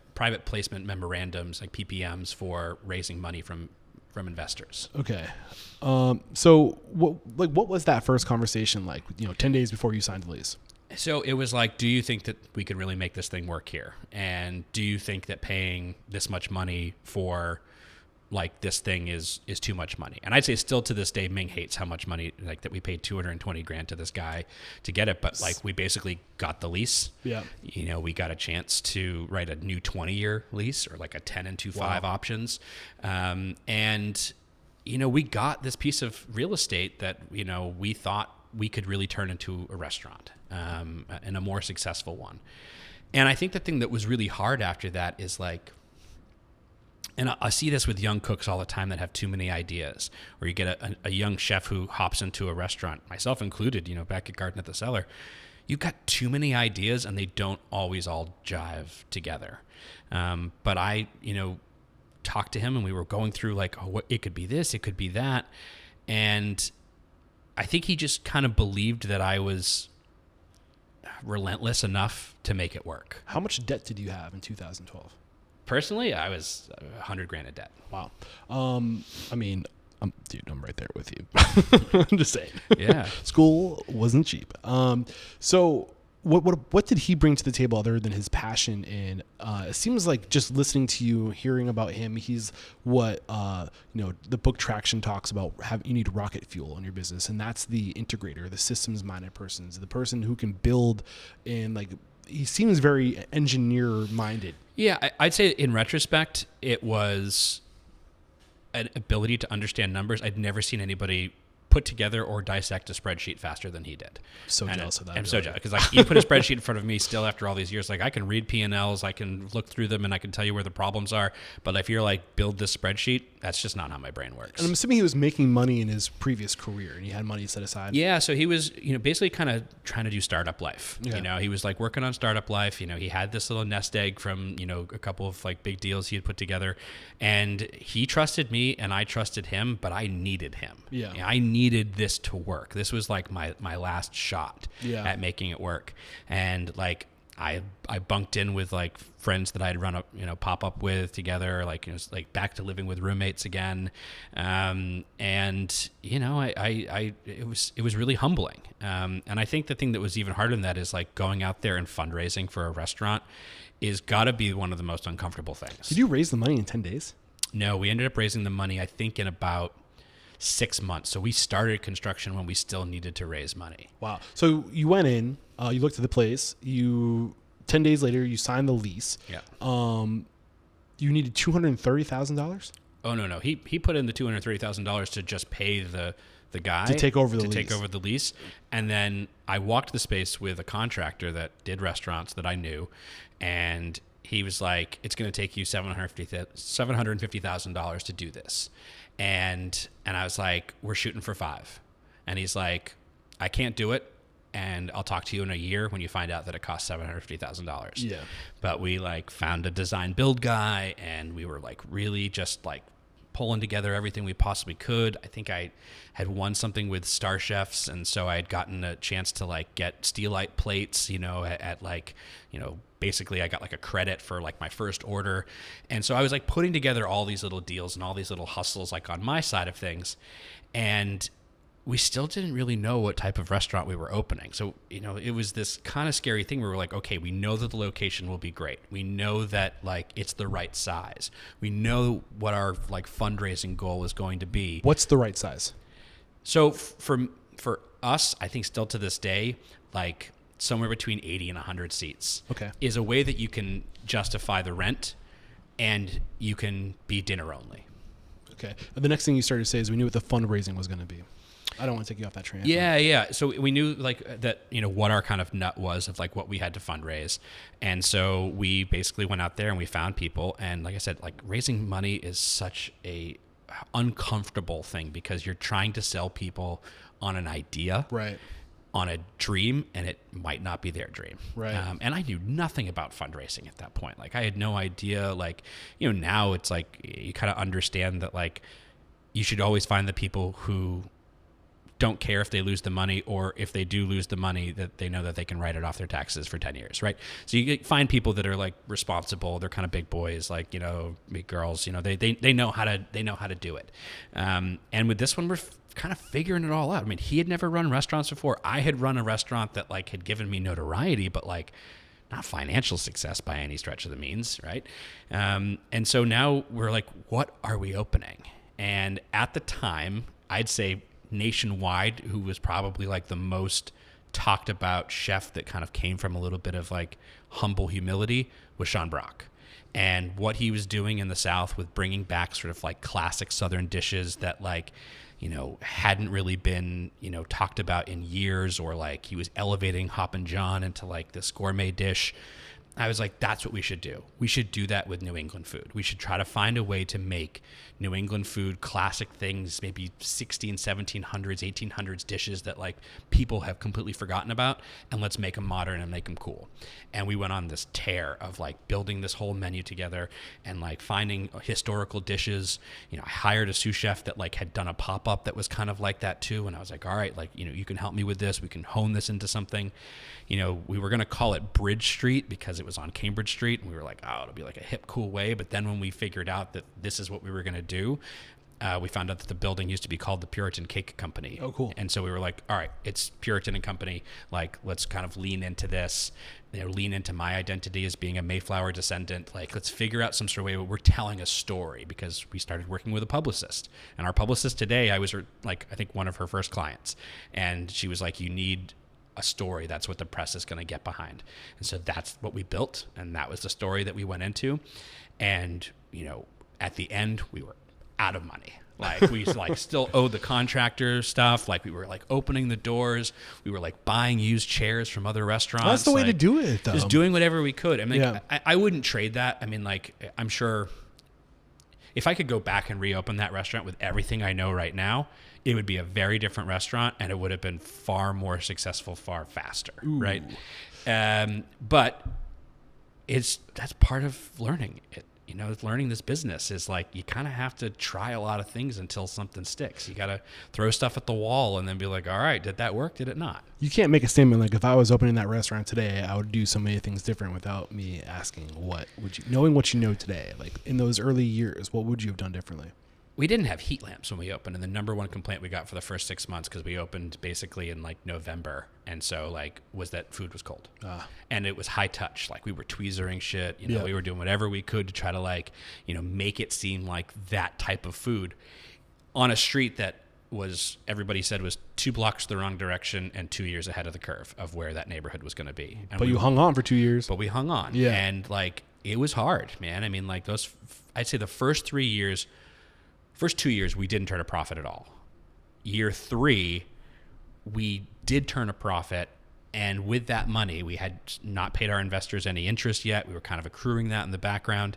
placement memorandums, PPMs, for raising money from investors. Okay. So what was that first conversation like, 10 days before you signed the lease? So it was like, do you think that we could really make this thing work here? And do you think that paying this much money for like this thing is too much money? And I'd say still to this day, Ming hates how much money, like that we paid $220,000 to this guy to get it. But like we basically got the lease. Yeah. We got a chance to write a new 20-year lease or like a 10 and 2.5 options. And we got this piece of real estate that, we thought we could really turn into a restaurant, and a more successful one. And I think the thing that was really hard after that is like, and I see this with young cooks all the time that have too many ideas, or you get a young chef who hops into a restaurant, myself included, back at Garden at the Cellar. You've got too many ideas and they don't always all jive together. But I, talked to him and we were going through like, it could be this, it could be that. And I think he just kind of believed that I was relentless enough to make it work. How much debt did you have in 2012? Personally, I was $100,000 in debt. Wow. Dude, I'm right there with you. I'm just saying. Yeah. School wasn't cheap. So what did he bring to the table other than his passion? And it seems like just listening to you, hearing about him, he's what the book Traction talks about. You need rocket fuel in your business, and that's the integrator, the systems-minded person, the person who can build. And like he seems very engineer-minded. Yeah, I'd say in retrospect, it was an ability to understand numbers. I'd never seen anybody put together or dissect a spreadsheet faster than he did. So jealous of that. I'm so jealous because like you put a spreadsheet in front of me still after all these years, like I can read P&Ls, I can look through them and I can tell you where the problems are. But if you're like build this spreadsheet, that's just not how my brain works. And I'm assuming he was making money in his previous career and he had money set aside. Yeah. So he was, basically kind of trying to do startup life. Yeah. He was like working on startup life. He had this little nest egg from, a couple of like big deals he had put together, and he trusted me and I trusted him, but I needed him. Yeah. I needed this to work. This was like my last shot at making it work. And like I bunked in with like friends that I'd run up, pop up with together, like like back to living with roommates again. And it was really humbling. And I think the thing that was even harder than that is like going out there and fundraising for a restaurant is got to be one of the most uncomfortable things. Did you raise the money in 10 days? No, we ended up raising the money, I think, in about 6 months. So we started construction when we still needed to raise money. Wow. So you went in, you looked at the place, 10 days later, you signed the lease. Yeah. You needed $230,000? Oh, no. He put in the $230,000 to just pay the guy to take over the lease. And then I walked the space with a contractor that did restaurants that I knew. And he was like, it's going to take you $750,000 to do this. And I was like, we're shooting for $5 million. And he's like, I can't do it. And I'll talk to you in a year when you find out that it costs $750,000. Yeah. But we like found a design build guy and we were like really just like pulling together everything we possibly could. I think I had won something with Star Chefs. And so I had gotten a chance to like get steelite plates, at like, basically I got like a credit for like my first order. And so I was like putting together all these little deals and all these little hustles like on my side of things. And we still didn't really know what type of restaurant we were opening. So, it was this kind of scary thing where we're like, okay, we know that the location will be great. We know that like it's the right size. We know what our like fundraising goal is going to be. What's the right size? So for us, I think still to this day, like somewhere between 80 and 100 seats is a way that you can justify the rent and you can be dinner only. Okay. And the next thing you started to say is we knew what the fundraising was going to be. I don't want to take you off that train. Yeah. So we knew like that, what our kind of nut was of like what we had to fundraise. And so we basically went out there and we found people. And like I said, like raising money is such a uncomfortable thing because you're trying to sell people on an idea. Right. On a dream, and it might not be their dream. Right. And I knew nothing about fundraising at that point. Like I had no idea, like, now it's like you kind of understand that like you should always find the people who don't care if they lose the money, or if they do lose the money, that they know that they can write it off their taxes for 10 years, right? So you find people that are like responsible. They're kind of big boys, like, big girls, they know how to do it. And with this one, we're kind of figuring it all out. I mean, he had never run restaurants before. I had run a restaurant that like had given me notoriety, but like not financial success by any stretch of the means, right? And so now we're like, what are we opening? And at the time, I'd say nationwide, who was probably like the most talked about chef that kind of came from a little bit of like humble humility, was Sean Brock. And what he was doing in the South with bringing back sort of like classic Southern dishes that like, hadn't really been, talked about in years, or like he was elevating Hoppin' John into like this gourmet dish. I was like, that's what we should do. We should do that with New England food. We should try to find a way to make New England food, classic things, maybe 1600s, 1700s, 1800s dishes that like people have completely forgotten about, and let's make them modern and make them cool. And we went on this tear of like building this whole menu together and like finding historical dishes. I hired a sous chef that like had done a pop-up that was kind of like that too. And I was like, all right, like, you can help me with this. We can hone this into something. We were going to call it Bridge Street because it was on Cambridge Street. And we were like, oh, it'll be like a hip, cool way. But then when we figured out that this is what we were going to do, we found out that the building used to be called the Puritan Cake Company. Oh, cool. And so we were like, all right, it's Puritan and Company. Like, let's kind of lean into this, lean into my identity as being a Mayflower descendant. Like, let's figure out some sort of way where we're telling a story, because we started working with a publicist. And our publicist today, I was I think one of her first clients. And she was like, you need a story. That's what the press is going to get behind. And so that's what we built. And that was the story that we went into. And, at the end, we were out of money. Like, we like still owed the contractor stuff. Like, we were like opening the doors. We were like buying used chairs from other restaurants. That's the way to do it, though. Just doing whatever we could. I mean, Yeah. I wouldn't trade that. I mean, like, I'm sure if I could go back and reopen that restaurant with everything I know right now, it would be a very different restaurant, and it would have been far more successful, far faster. Ooh. Right? But that's part of learning it. Learning this business is like, you kind of have to try a lot of things until something sticks. You got to throw stuff at the wall and then be like, all right, did that work? Did it not? You can't make a statement like, if I was opening that restaurant today, I would do so many things different, without me asking, knowing what you know today, like in those early years, what would you have done differently? We didn't have heat lamps when we opened, and the number one complaint we got for the first 6 months, because we opened basically in like November, and so like was that food was cold, and it was high touch. Like, we were tweezering shit, we were doing whatever we could to try to like, make it seem like that type of food on a street that was, everybody said, was 2 blocks the wrong direction and 2 years ahead of the curve of where that neighborhood was going to be. And but you hung on for 2 years. But we hung on, and like it was hard, man. I mean, like I'd say the first 2 years, we didn't turn a profit at all. Year 3, we did turn a profit. And with that money, we had not paid our investors any interest yet. We were kind of accruing that in the background.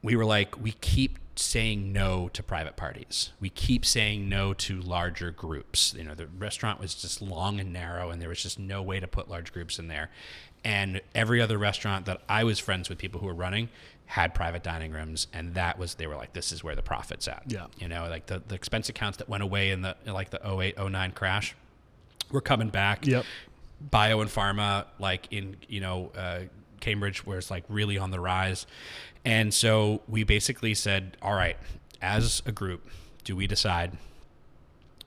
We were like, we keep saying no to private parties. We keep saying no to larger groups. The restaurant was just long and narrow, and there was just no way to put large groups in there. And every other restaurant that I was friends with, people who were running, had private dining rooms, and they were like, this is where the profit's at. Yeah. Like the expense accounts that went away in the 08, 09 crash, were coming back. Yep. Bio and pharma, like in, Cambridge, where it's like really on the rise. And so we basically said, all right, as a group, do we decide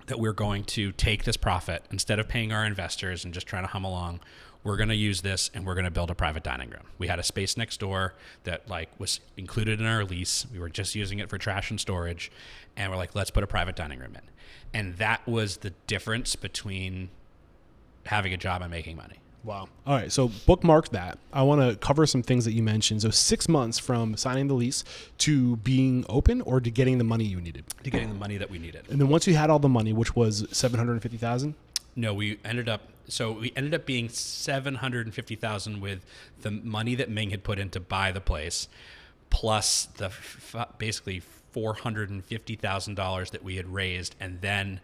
that we're going to take this profit, instead of paying our investors and just trying to hum along, we're going to use this and we're going to build a private dining room. We had a space next door that like was included in our lease. We were just using it for trash and storage. And we're like, let's put a private dining room in. And that was the difference between having a job and making money. Wow. All right. So bookmark that. I want to cover some things that you mentioned. So 6 months from signing the lease to being open, or to getting the money you needed? To getting the money that we needed. And then once you had all the money, which was $750,000? No, we ended up being $750,000 with the money that Ming had put in to buy the place, plus the basically $450,000 that we had raised, and then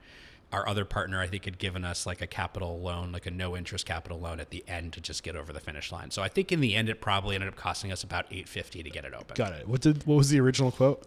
our other partner, I think, had given us like a capital loan, like a no interest capital loan at the end to just get over the finish line. So I think in the end, it probably ended up costing us about $850 to get it open. Got it. What was the original quote?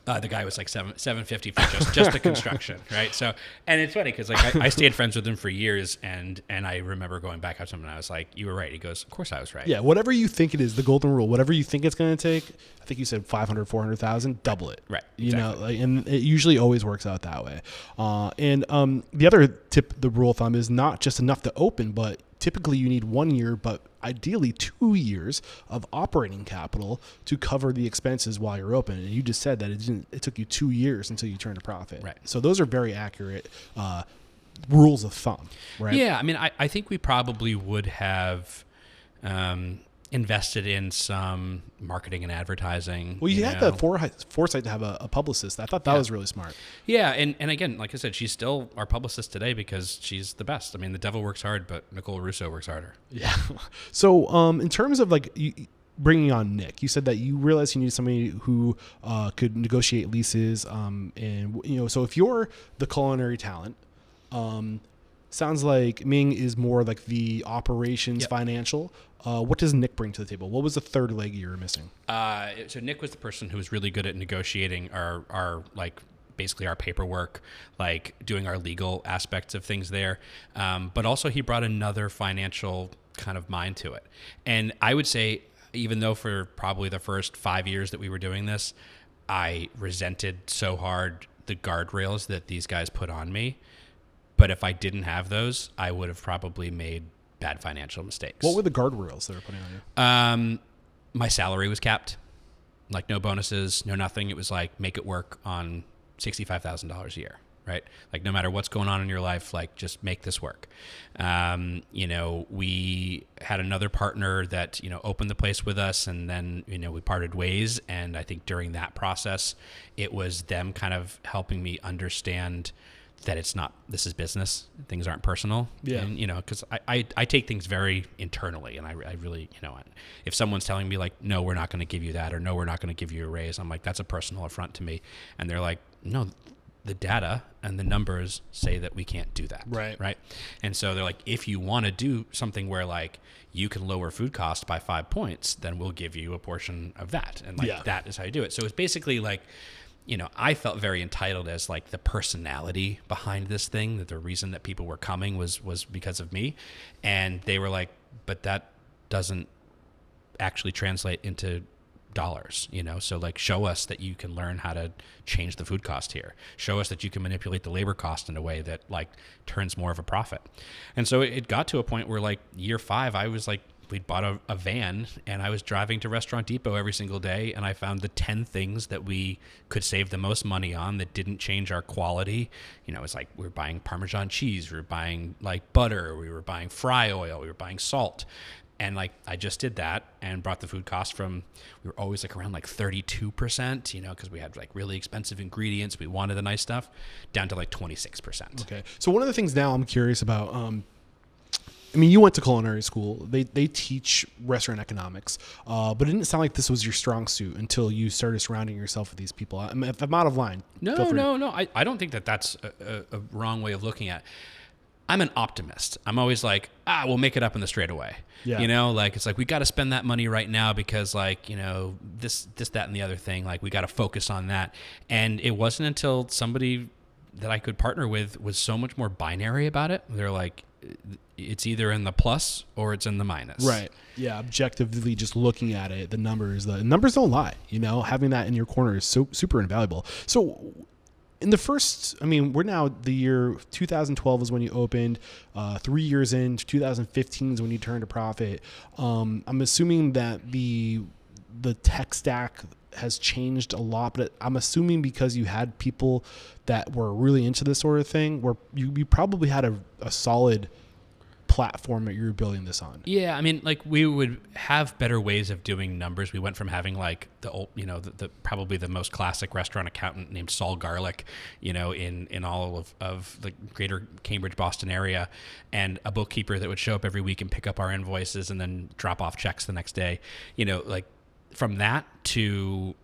The guy was like $750 for just the construction, right? So, and it's funny because like I stayed friends with him for years, and I remember going back up to him and I was like, "You were right." He goes, "Of course I was right." Yeah, whatever you think it is, the golden rule. Whatever you think it's going to take, I think you said 500, 400,000, double it. Right. You Exactly. know, like, and it usually always works out that way. The other tip, the rule of thumb, is not just enough to open, but typically you need 1 year, but ideally 2 years of operating capital to cover the expenses while you're open. And you just said that it took you 2 years until you turned a profit. Right. So those are very accurate rules of thumb, right? Yeah, I mean, I think we probably would have invested in some marketing and advertising. Well, you had the foresight to have a publicist. I thought that was really smart. Yeah, and again, like I said, she's still our publicist today because she's the best. I mean, the devil works hard, but Nicole Russo works harder. Yeah. So in terms of like bringing on Nick, you said that you realized you needed somebody who could negotiate leases. And, you know, so if you're the culinary talent, sounds like Ming is more like the operations financial. What does Nick bring to the table? What was the third leg you were missing? So Nick was the person who was really good at negotiating our like basically our paperwork, like doing our legal aspects of things there. But also he brought another financial kind of mind to it. And I would say, even though for probably the first 5 years that we were doing this, I resented so hard the guardrails that these guys put on me. But if I didn't have those, I would have probably made bad financial mistakes. What were the guardrails they were putting on you? My salary was capped, like no bonuses, no nothing. It was like make it work on $65,000 a year, right? Like no matter what's going on in your life, like just make this work. You know, we had another partner that, you know, opened the place with us, and then, you know, we parted ways. And I think during that process, it was them kind of helping me understand that it's not, this is business, things aren't personal. Yeah. And, you know, because I take things very internally, and I really, you know, if someone's telling me like, no, we're not going to give you that, or no, we're not going to give you a raise, I'm like, that's a personal affront to me. And they're like, no, the data and the numbers say that we can't do that. Right. Right. And so they're like, if you want to do something where like you can lower food cost by 5 points, then we'll give you a portion of that. And like, that is how you do it. So it's basically like, you know, I felt very entitled as like the personality behind this thing, that the reason that people were coming was because of me. And they were like, but that doesn't actually translate into dollars, you know? So like, show us that you can learn how to change the food cost here. Show us that you can manipulate the labor cost in a way that like turns more of a profit. And so it got to a point where like year 5, I was like, we'd bought a van, and I was driving to Restaurant Depot every single day, and I found the 10 things that we could save the most money on that didn't change our quality. You know, it's like we were buying Parmesan cheese, we were buying like butter, we were buying fry oil, we were buying salt. And like, I just did that and brought the food cost from, we were always like around like 32%, you know, because we had like really expensive ingredients, we wanted the nice stuff, down to like 26%. Okay. So one of the things now I'm curious about, I mean, you went to culinary school. They teach restaurant economics, but it didn't sound like this was your strong suit until you started surrounding yourself with these people. I mean, if I'm out of line, No. I don't think that that's a wrong way of looking at it. I'm an optimist. I'm always like, we'll make it up in the straightaway. Yeah. You know, like, it's like, we got to spend that money right now because like, you know, this, that, and the other thing, like we got to focus on that. And it wasn't until somebody that I could partner with was so much more binary about it. They're like, it's either in the plus or it's in the minus. Right. Yeah. Objectively, just looking at it, the numbers don't lie. You know, having that in your corner is so super invaluable. So in the first, I mean, we're now the year 2012 is when you opened. 3 years in, 2015 is when you turned a profit. I'm assuming that the tech stack has changed a lot, but I'm assuming because you had people that were really into this sort of thing, where you probably had a solid platform that you were building this on. Yeah, I mean, like, we would have better ways of doing numbers. We went from having like the old, you know, the probably the most classic restaurant accountant named Saul Garlic, you know, in all of the greater Cambridge, Boston area, and a bookkeeper that would show up every week and pick up our invoices and then drop off checks the next day. You know, like, from that to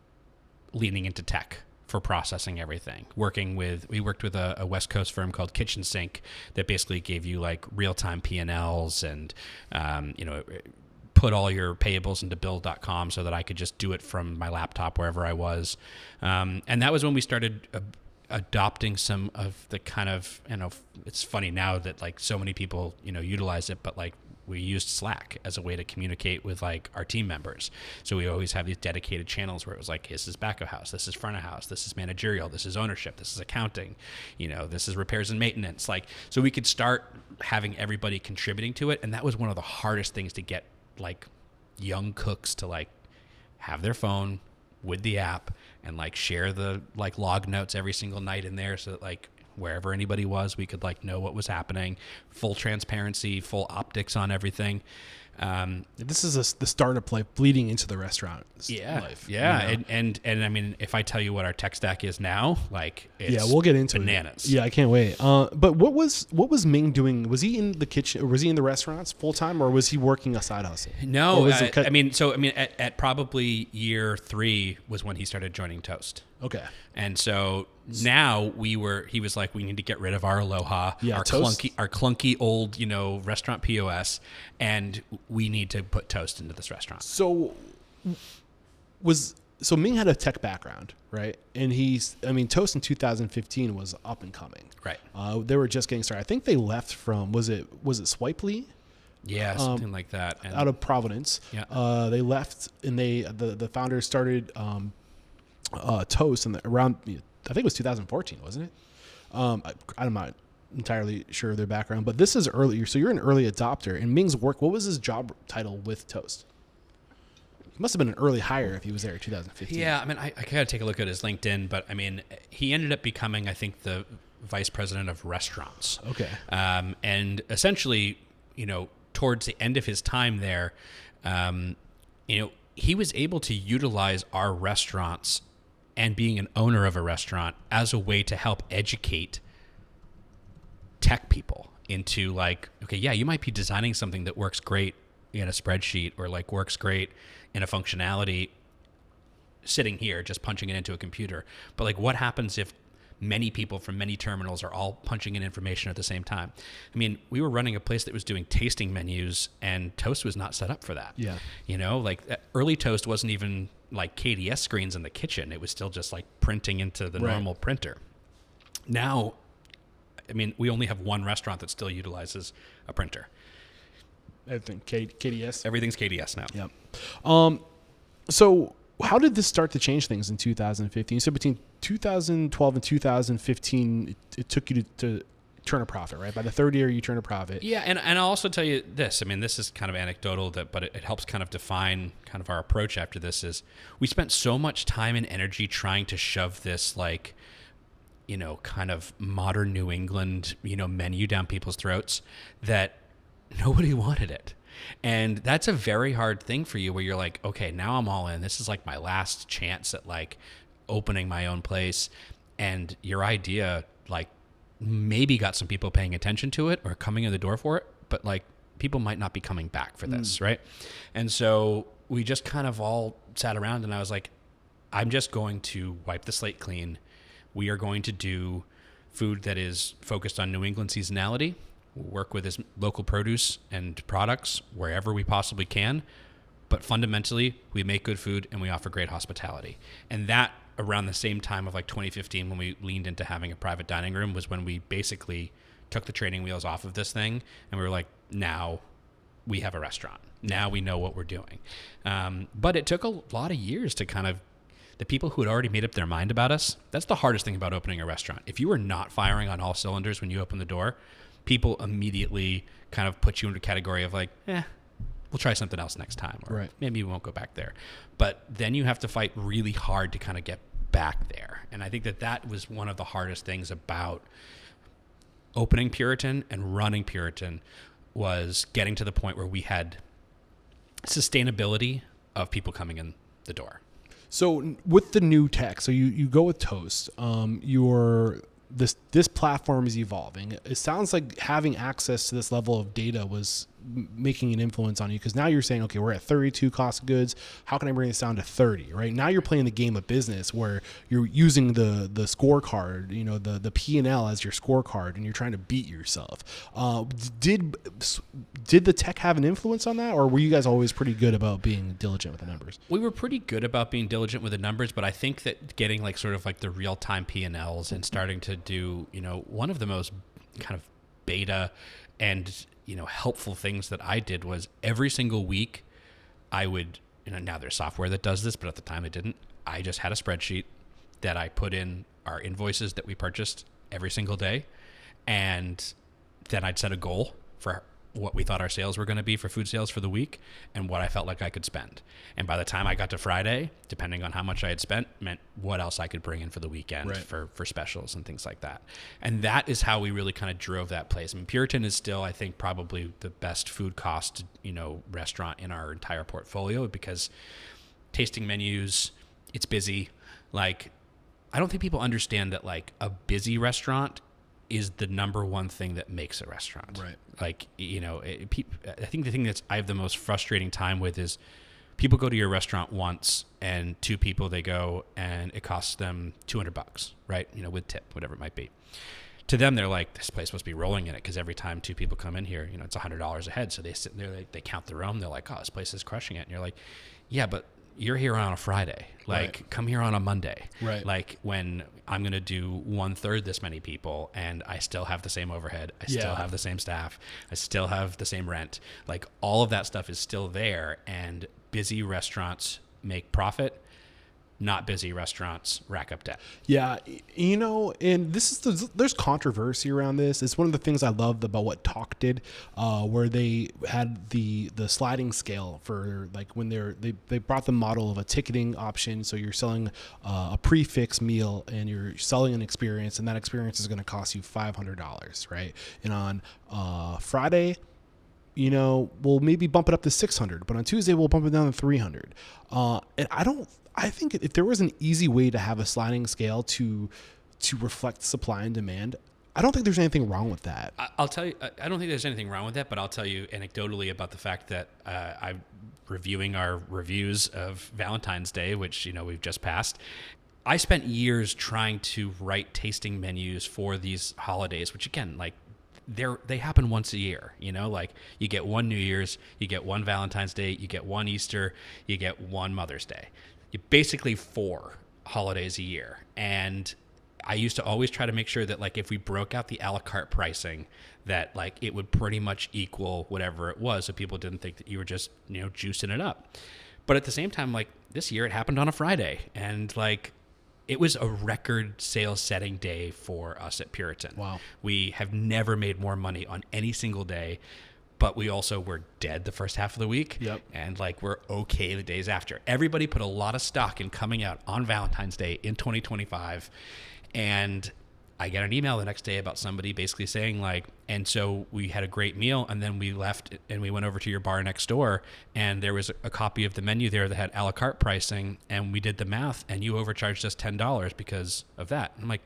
leaning into tech for processing everything. We worked with a West Coast firm called Kitchen Sink that basically gave you like real-time P&Ls and, you know, put all your payables into bill.com so that I could just do it from my laptop wherever I was. And that was when we started adopting some of the kind of, it's funny now that like so many people, utilize it, but like we used Slack as a way to communicate with like our team members. So we always have these dedicated channels where it was like, this is back of house, this is front of house, this is managerial, this is ownership, this is accounting, this is repairs and maintenance. Like, so we could start having everybody contributing to it. And that was one of the hardest things to get like young cooks to like have their phone with the app and like share the like log notes every single night in there, so that like wherever anybody was, we could like know what was happening, full transparency, full optics on everything. This is the startup life bleeding into the restaurant life. Yeah. And I mean, if I tell you what our tech stack is now, like, it's we'll get into bananas. it. Yeah, I can't wait. But what was Ming doing? Was he in the kitchen, or was he in the restaurants full time, or was he working a side hustle? No, at probably year 3 was when he started joining Toast. Okay. And so now he was like, we need to get rid of our Aloha, our clunky old, restaurant POS, and we need to put Toast into this restaurant. So Ming had a tech background, right? And Toast in 2015 was up and coming. Right. They were just getting started. I think they left from, was it Swipely? Yeah, something like that. And out of Providence. Yeah. They left, and the founders started Toast around, I think it was 2014, wasn't it? I'm not entirely sure of their background, but this is earlier. So you're an early adopter. And Ming's work, what was his job title with Toast? He must have been an early hire if he was there in 2015. Yeah, I mean, I gotta take a look at his LinkedIn, but I mean, he ended up becoming, I think, the vice president of restaurants. Okay. And essentially, towards the end of his time there, he was able to utilize our restaurants and being an owner of a restaurant as a way to help educate tech people into like, okay, yeah, you might be designing something that works great in a spreadsheet or like works great in a functionality sitting here, just punching it into a computer. But like, what happens if many people from many terminals are all punching in information at the same time? I mean, we were running a place that was doing tasting menus, and Toast was not set up for that. Yeah. Like early Toast wasn't even like KDS screens in the kitchen. It was still just like printing into the normal printer. Now, I mean, we only have one restaurant that still utilizes a printer. Everything KDS. Everything's KDS now. Yep. So how did this start to change things in 2015? So between 2012 and 2015, it took you to turn a profit, right? By the third year, you turn a profit. Yeah, and I'll also tell you this. I mean, this is kind of anecdotal, but it helps kind of define kind of our approach after this. Is we spent so much time and energy trying to shove this like, kind of modern New England, menu down people's throats that nobody wanted it. And that's a very hard thing for you, where you're like, okay, now I'm all in. This is like my last chance at like opening my own place. And your idea like maybe got some people paying attention to it or coming in the door for it, but like people might not be coming back for this, right? And so we just kind of all sat around, and I was like, I'm just going to wipe the slate clean. We are going to do food that is focused on New England seasonality. We'll work with his local produce and products wherever we possibly can. But fundamentally, we make good food and we offer great hospitality. And that, around the same time of like 2015, when we leaned into having a private dining room, was when we basically took the training wheels off of this thing. And we were like, now we have a restaurant. Now we know what we're doing. But it took a lot of years to kind of, the people who had already made up their mind about us, that's the hardest thing about opening a restaurant. If you are not firing on all cylinders when you open the door, people immediately kind of put you into a category of like, we'll try something else next time. Or maybe we won't go back there. But then you have to fight really hard to kind of get back there. And I think that was one of the hardest things about opening Puritan and running Puritan, was getting to the point where we had sustainability of people coming in the door. So with the new tech, so you go with Toast, this platform is evolving. It sounds like having access to this level of data was making an influence on you, because now you're saying, okay, we're at 32 cost of goods. How can I bring this down to 30? Right now, you're playing the game of business where you're using the scorecard, the P&L as your scorecard, and you're trying to beat yourself. Did the tech have an influence on that, or were you guys always pretty good about being diligent with the numbers? We were pretty good about being diligent with the numbers, but I think that getting like sort of like the real-time P&Ls and starting to do, one of the most kind of beta and helpful things that I did was every single week I would, now there's software that does this, but at the time it didn't. I just had a spreadsheet that I put in our invoices that we purchased every single day, and then I'd set a goal for what we thought our sales were going to be for food sales for the week and what I felt like I could spend. And by the time I got to Friday, depending on how much I had spent, meant what else I could bring in for the weekend for specials and things like that. And that is how we really kind of drove that place. I mean, Puritan is still, I think, probably the best food cost, restaurant in our entire portfolio, because tasting menus, it's busy. Like, I don't think people understand that like a busy restaurant is the number one thing that makes a restaurant. Right. Like, I think the thing that's I have the most frustrating time with is people go to your restaurant once, and two people, they go and it costs them $200, right? With tip, whatever it might be. To them, they're like, this place must be rolling in it, because every time two people come in here, it's $100 a head. So they sit there, they count their own. They're like, oh, this place is crushing it. And you're like, yeah, but you're here on a Friday. Like, come here on a Monday. Right. Like, when I'm going to do 1/3 this many people, and I still have the same overhead. I still have the same staff. I still have the same rent. Like, all of that stuff is still there, and busy restaurants make profit. Not busy restaurants rack up debt. Yeah, and there's controversy around this. It's one of the things I loved about what Talk did, where they had the sliding scale for like when they brought the model of a ticketing option. So you're selling a prefix meal and you're selling an experience, and that experience is going to cost you $500, right? And on Friday, we'll maybe bump it up to 600, but on Tuesday we'll bump it down to 300. And I think if there was an easy way to have a sliding scale to reflect supply and demand, I don't think there's anything wrong with that. I'll tell you, I don't think there's anything wrong with that, but I'll tell you anecdotally about the fact that I'm reviewing our reviews of Valentine's Day, which, we've just passed. I spent years trying to write tasting menus for these holidays, which again, like, they happen once a year, like you get one New Year's, you get one Valentine's Day, you get one Easter, you get one Mother's Day. You basically 4 holidays a year. And I used to always try to make sure that like if we broke out the a la carte pricing, that like it would pretty much equal whatever it was, so people didn't think that you were just, juicing it up. But at the same time, like this year it happened on a Friday, and like it was a record sales setting day for us at Puritan. Wow. We have never made more money on any single day, but we also were dead the first half of the week. Yep. And like we're okay the days after. Everybody put a lot of stock in coming out on Valentine's Day in 2025. And I get an email the next day about somebody basically saying like, and so we had a great meal, and then we left and we went over to your bar next door, and there was a copy of the menu there that had a la carte pricing, and we did the math, and you overcharged us $10 because of that. And I'm like,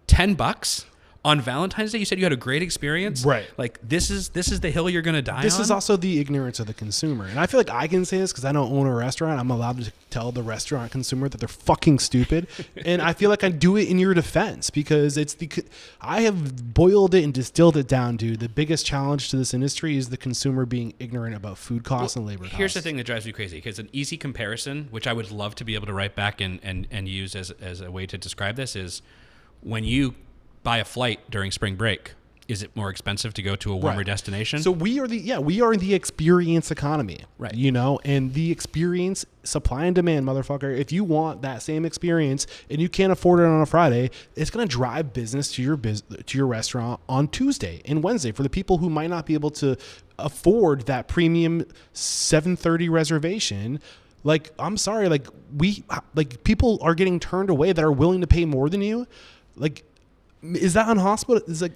$10 on Valentine's Day? You said you had a great experience, right? Like this is the hill you're going to die on. This is also the ignorance of the consumer, and I feel like I can say this because I don't own a restaurant. I'm allowed to tell the restaurant consumer that they're fucking stupid, and I feel like I do it in your defense because I have boiled it and distilled it down to the biggest challenge to this industry is the consumer being ignorant about food costs and labor costs. Here's the thing that drives me crazy, because an easy comparison, which I would love to be able to write back and use as a way to describe this, is when you buy a flight during spring break, is it more expensive to go to a warmer destination? So we are the experience economy, right? And the experience, supply and demand, motherfucker. If you want that same experience and you can't afford it on a Friday, it's going to drive business to your restaurant on Tuesday and Wednesday for the people who might not be able to afford that premium 7:30 reservation. Like, I'm sorry, like people are getting turned away that are willing to pay more than you, like. Is that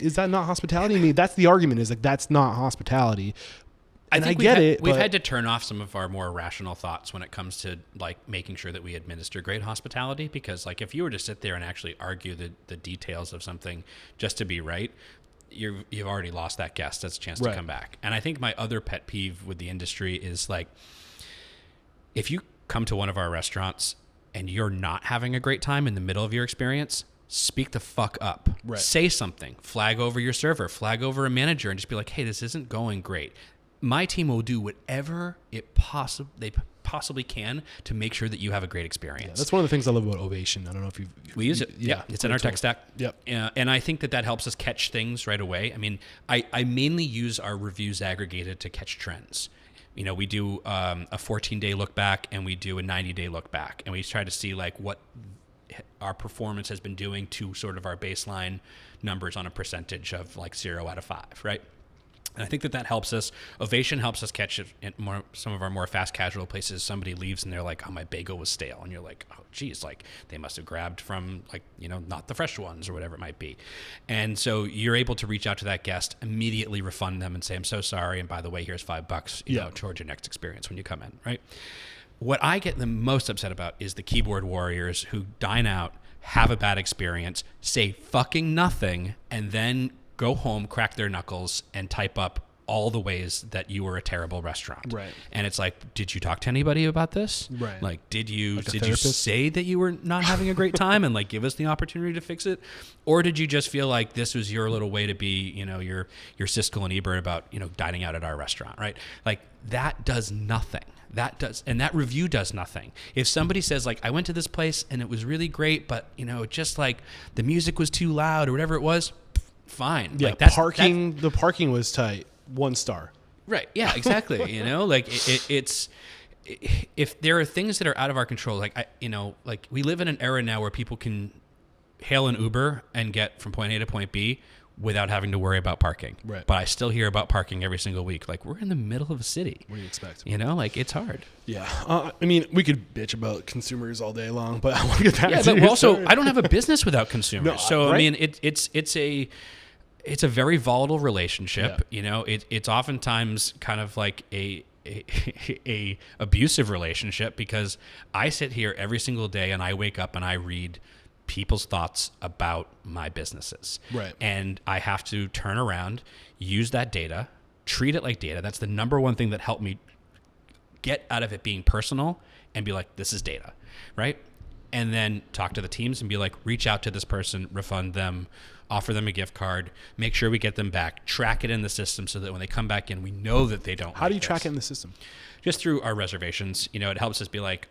is that not hospitality? I mean, that's the argument, is like that's not hospitality. And I get it. We've had to turn off some of our more rational thoughts when it comes to like making sure that we administer great hospitality, because like if you were to sit there and actually argue the details of something just to be right, you've already lost that guest as a chance Right. to come back. And I think my other pet peeve with the industry is like, if you come to one of our restaurants and you're not having a great time in the middle of your experience, speak the fuck up. Right. Say something. Flag over your server. Flag over a manager, and just be like, "Hey, this isn't going great." My team will do whatever they possibly can to make sure that you have a great experience. That's one of the things I love about Ovation. I don't know if We use it. Yeah, It's in our tech stack. Yep. And I think that helps us catch things right away. I mean, I mainly use our reviews aggregated to catch trends. You know, we do a 14-day look back and we do a 90-day look back, and we try to see like what our performance has been doing to sort of our baseline numbers on a percentage of like 0 out of 5, right? And I think that helps us. Ovation helps us catch it in some of our more fast casual places. Somebody leaves and they're like, "Oh, my bagel was stale," and you're like, "Oh, geez, like they must have grabbed from like, you know, not the fresh ones or whatever it might be." And so you're able to reach out to that guest, immediately refund them, and say, "I'm so sorry, and by the way, here's $5, you know, towards your next experience when you come in," right? What I get the most upset about is the keyboard warriors who dine out, have a bad experience, say fucking nothing, and then go home, crack their knuckles, and type up all the ways that you were a terrible restaurant. Right. And it's like, did you talk to anybody about this? Right. Like, did you Like a therapist? say that you were not having a great time and like give us the opportunity to fix it? Or did you just feel like this was your little way to be, you know, your Siskel and Ebert about, you know, dining out at our restaurant, right? Like that does nothing. And that review does nothing. If somebody says like, "I went to this place and it was really great, but you know, just like the music was too loud," or whatever it was, fine. Yeah, like the parking was tight. 1 star. Right. Yeah, exactly. You know, like it's if there are things that are out of our control, like like we live in an era now where people can hail an Uber and get from point A to point B without having to worry about parking. Right. But I still hear about parking every single week. Like we're in the middle of a city. What do you expect? You know, like it's hard. Yeah. I mean, we could bitch about consumers all day long, but I want to get back to but your also story. I don't have a business without consumers. No, So right? I mean, it's a very volatile relationship. Yeah. You know, it's oftentimes kind of like a abusive relationship, because I sit here every single day and I wake up and I read people's thoughts about my businesses. Right. And I have to turn around, use that data, treat it like data. That's the number one thing that helped me get out of it being personal and be like, this is data, right? And then talk to the teams and be like, reach out to this person, refund them, offer them a gift card, make sure we get them back, track it in the system so that when they come back in, we know that they don't. How do you track it in the system? Just through our reservations. You know, it helps us be like,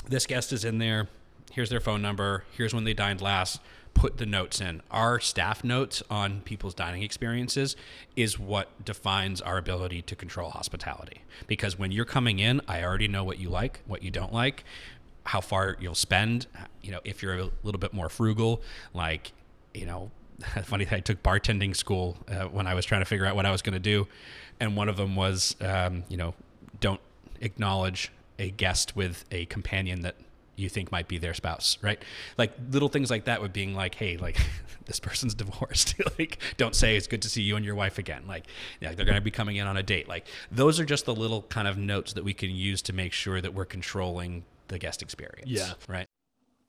this guest is in there. Here's their phone number. Here's when they dined last. Put the notes in. Our staff notes on people's dining experiences is what defines our ability to control hospitality. Because when you're coming in, I already know what you like, what you don't like, how far you'll spend. You know, if you're a little bit more frugal, like, you know, funny that I took bartending school when I was trying to figure out what I was going to do. And one of them was, you know, don't acknowledge a guest with a companion that you think might be their spouse, right? Like little things like that, with being like, hey, like this person's divorced. Like, don't say it's good to see you and your wife again. Like, yeah, they're going to be coming in on a date. Like, those are just the little kind of notes that we can use to make sure that we're controlling the guest experience. Yeah. Right.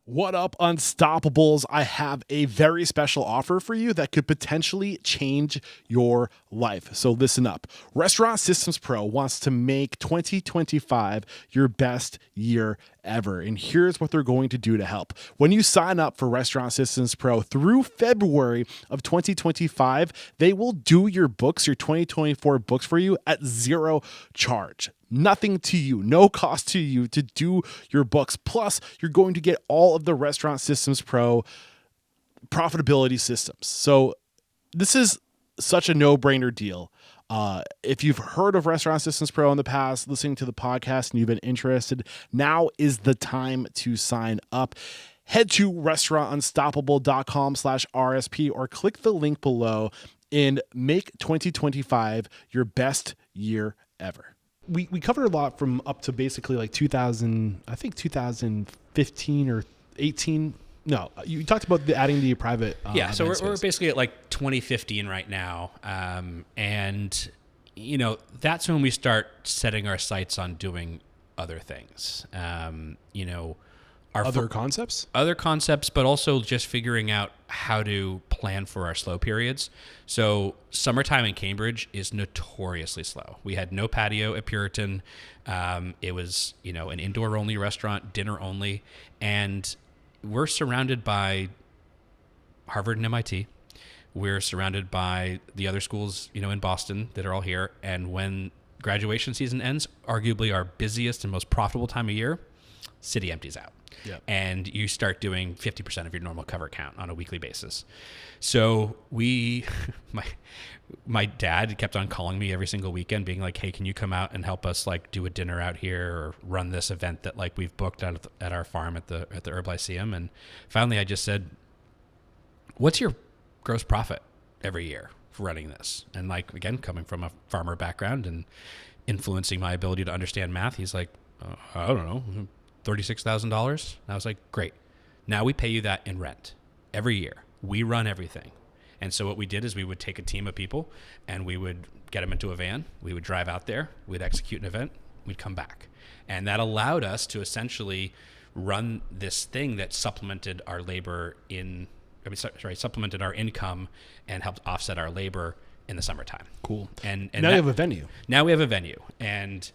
What up, Unstoppables? I have a very special offer for you that could potentially change your life. So listen up. Restaurant Systems Pro wants to make 2025 your best year ever. And here's what they're going to do to help. When you sign up for Restaurant Systems Pro through February of 2025, they will do your books, your 2024 books for you at zero charge. Nothing to you, no cost to you to do your books. Plus, you're going to get all of the Restaurant Systems Pro profitability systems. So this is such a no-brainer deal. If you've heard of Restaurant Systems Pro in the past, listening to the podcast, and you've been interested, now is the time to sign up. Head to restaurantunstoppable.com/RSP or click the link below and make 2025 your best year ever. We covered a lot from up to basically like 2015 or 18. No, you talked about adding the private. So we're basically at like 2015 right now. And, you know, that's when we start setting our sights on doing other things. You know, Other concepts? Other concepts, but also just figuring out how to plan for our slow periods. So summertime in Cambridge is notoriously slow. We had no patio at Puritan. It was, an indoor only restaurant, dinner only. And we're surrounded by Harvard and MIT. We're surrounded by the other schools, in Boston that are all here. And when graduation season ends, arguably our busiest and most profitable time of year, city empties out. Yep. And you start doing 50% of your normal cover count on a weekly basis. So my dad kept on calling me every single weekend being like, hey, can you come out and help us do a dinner out here or run this event that we've booked out at our farm at the Herb Lyceum. And finally I just said, what's your gross profit every year for running this? And again, coming from a farmer background and influencing my ability to understand math, he's like, I don't know, $36,000. I was like, great. Now we pay you that in rent every year. We run everything. And so what we did is we would take a team of people and we would get them into a van. We would drive out there. We'd execute an event. We'd come back. And that allowed us to essentially run this thing that supplemented our supplemented our income and helped offset our labor in the summertime. Cool. And now you have a venue. Now we have a venue. And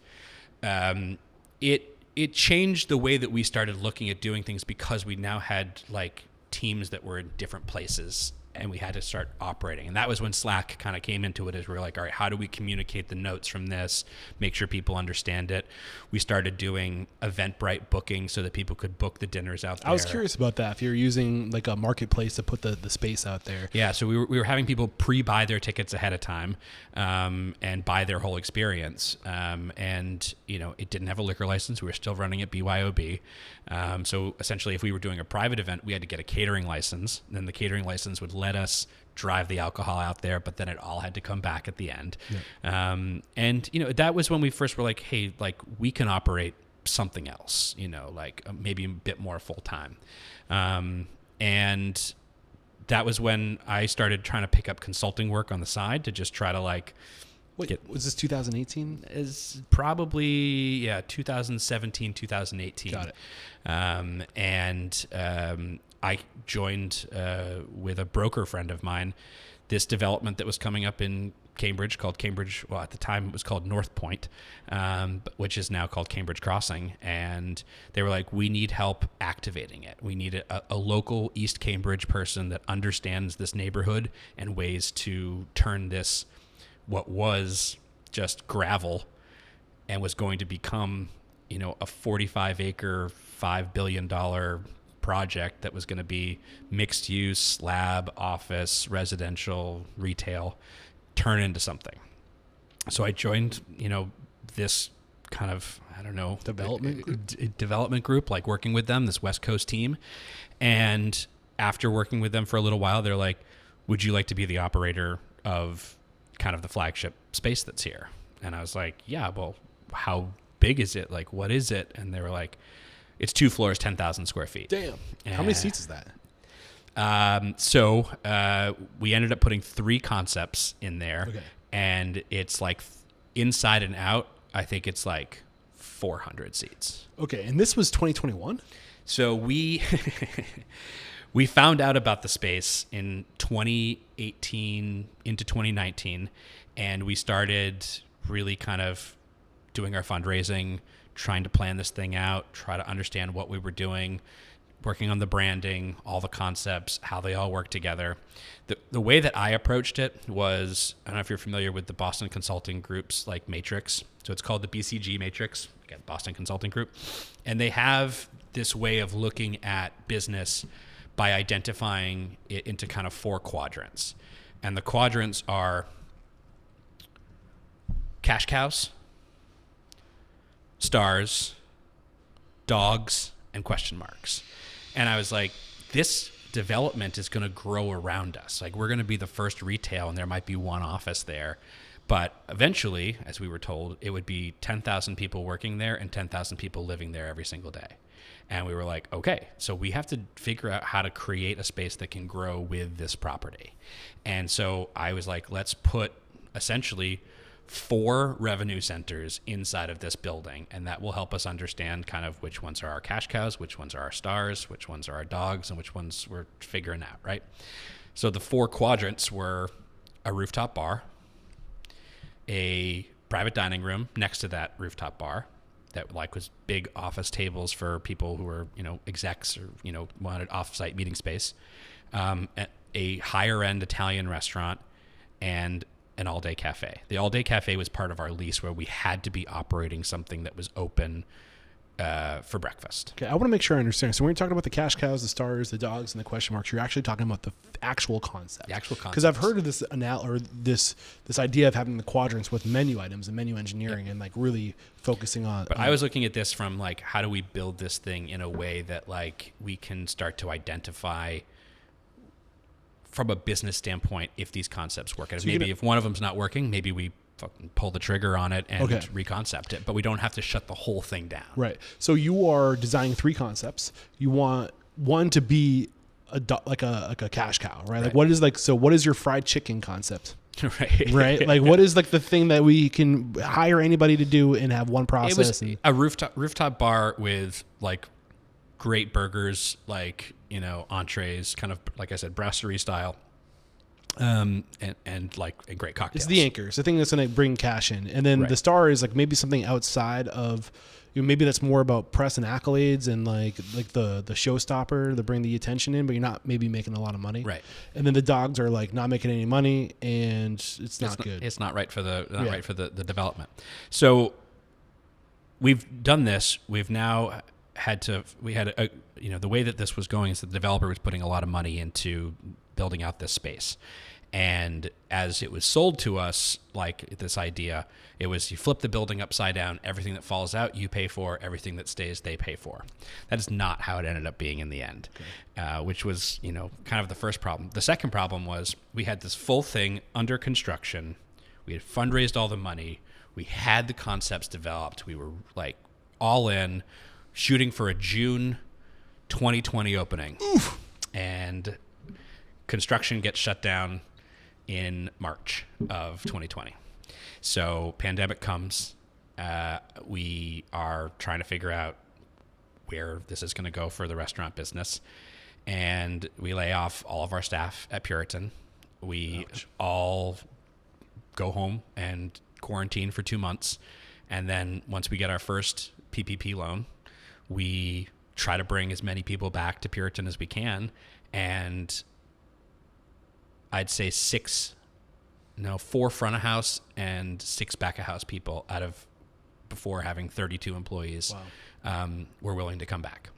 it changed the way that we started looking at doing things because we now had teams that were in different places and we had to start operating. And that was when Slack kind of came into it, as we were like, all right, how do we communicate the notes from this, make sure people understand it? We started doing Eventbrite booking so that people could book the dinners out there. I was curious about that. If you're using a marketplace to put the space out there. Yeah. So we were having people pre-buy their tickets ahead of time and buy their whole experience. And it didn't have a liquor license. We were still running it BYOB. So essentially if we were doing a private event, we had to get a catering license. Then the catering license would let us drive the alcohol out there, but then it all had to come back at the end. Yeah. And that was when we first were like, hey, we can operate something else, maybe a bit more full time. And that was when I started trying to pick up consulting work on the side to just try to was this 2018? Is probably 2017, 2018. Got it. I joined with a broker friend of mine this development that was coming up in Cambridge called Cambridge. Well, at the time it was called North Point, which is now called Cambridge Crossing. And they were like, we need help activating it. We need a local East Cambridge person that understands this neighborhood and ways to turn this, what was just gravel and was going to become, a 45-acre, $5 billion project that was going to be mixed use, slab, office, residential, retail, turn into something. So I joined, this kind of, development group, working with them, this West Coast team. And after working with them for a little while, they're like, would you like to be the operator of kind of the flagship space that's here? And I was like, yeah, well, how big is it? What is it? And they were like, it's 2 floors, 10,000 square feet. Damn. How many seats is that? So we ended up putting 3 concepts in there. Okay. And it's inside and out, I think it's 400 seats. Okay. And this was 2021? So we we found out about the space in 2018 into 2019, and we started really kind of doing our fundraising, trying to plan this thing out, try to understand what we were doing, working on the branding, all the concepts, how they all work together. The way that I approached it was, I don't know if you're familiar with the Boston Consulting Group's matrix. So it's called the BCG matrix, again, Boston Consulting Group. And they have this way of looking at business by identifying it into kind of 4 quadrants. And the quadrants are cash cows, stars, dogs, and question marks. And I was like, this development is going to grow around us. We're going to be the first retail, and there might be 1 office there. But eventually, as we were told, it would be 10,000 people working there and 10,000 people living there every single day. And we were like, okay, so we have to figure out how to create a space that can grow with this property. And so I was like, let's put essentially 4 revenue centers inside of this building, and that will help us understand kind of which ones are our cash cows, which ones are our stars, which ones are our dogs, and which ones we're figuring out, right? So the 4 quadrants were a rooftop bar, a private dining room next to that rooftop bar that like was big office tables for people who were, execs or, wanted off-site meeting space, a higher end Italian restaurant, and an all-day cafe. The all-day cafe was part of our lease where we had to be operating something that was open for breakfast. Okay, I want to make sure I understand. So when you're talking about the cash cows, the stars, the dogs, and the question marks, you're actually talking about the actual concept. The actual concept. Because I've heard of this this idea of having the quadrants with menu items and menu engineering, and like really focusing on. But I was looking at this from like, how do we build this thing in a way that like we can start to identify from a business standpoint if these concepts work. And maybe if one of them's not working, maybe we fucking pull the trigger on it and reconcept it, but we don't have to shut the whole thing down. Right. So you are designing 3 concepts. You want one to be like a cash cow, right? Like what is your fried chicken concept? Right. Like what is like the thing that we can hire anybody to do and have one process? It was a rooftop bar with like great burgers, like, entrees, kind of, like I said, brasserie style. And like a great cocktail. It's the anchors, the thing that's going to bring cash in. And then the star is like maybe something outside of, maybe that's more about press and accolades and like the showstopper to bring the attention in, but you're not maybe making a lot of money. Right. And then the dogs are like not making any money and it's not good. It's not right for the development. So we've done this. We've now the way that this was going is that the developer was putting a lot of money into building out this space. And as it was sold to us, like this idea, it was you flip the building upside down, everything that falls out, you pay for, everything that stays, they pay for. That is not how it ended up being in the end, which was, kind of the first problem. The second problem was we had this full thing under construction. We had fundraised all the money. We had the concepts developed. We were like all in, shooting for a June 2020 opening. Oof. And construction gets shut down in March of 2020. So pandemic comes. We are trying to figure out where this is going to go for the restaurant business. And we lay off all of our staff at Puritan. We all go home and quarantine for 2 months. And then once we get our first PPP loan, we try to bring as many people back to Puritan as we can. And I'd say 4 front of house and 6 back of house people out of before having 32 employees were willing to come back.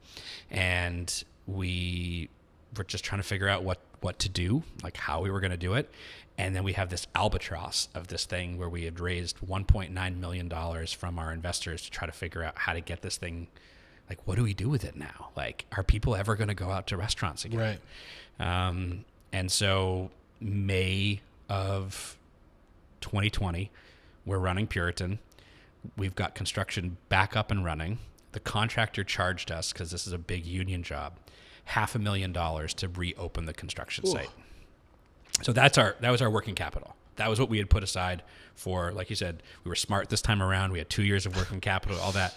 And we were just trying to figure out what to do, like how we were going to do it. And then we have this albatross of this thing where we had raised $1.9 million from our investors to try to figure out how to get this thing. Like, what do we do with it now? Like, are people ever going to go out to restaurants again? Right. And so May of 2020, we're running Puritan. We've got construction back up and running. The contractor charged us, because this is a big union job, $500,000 to reopen the construction site. So that was our working capital. That was what we had put aside for, like you said, we were smart this time around. We had 2 years of working capital, all that.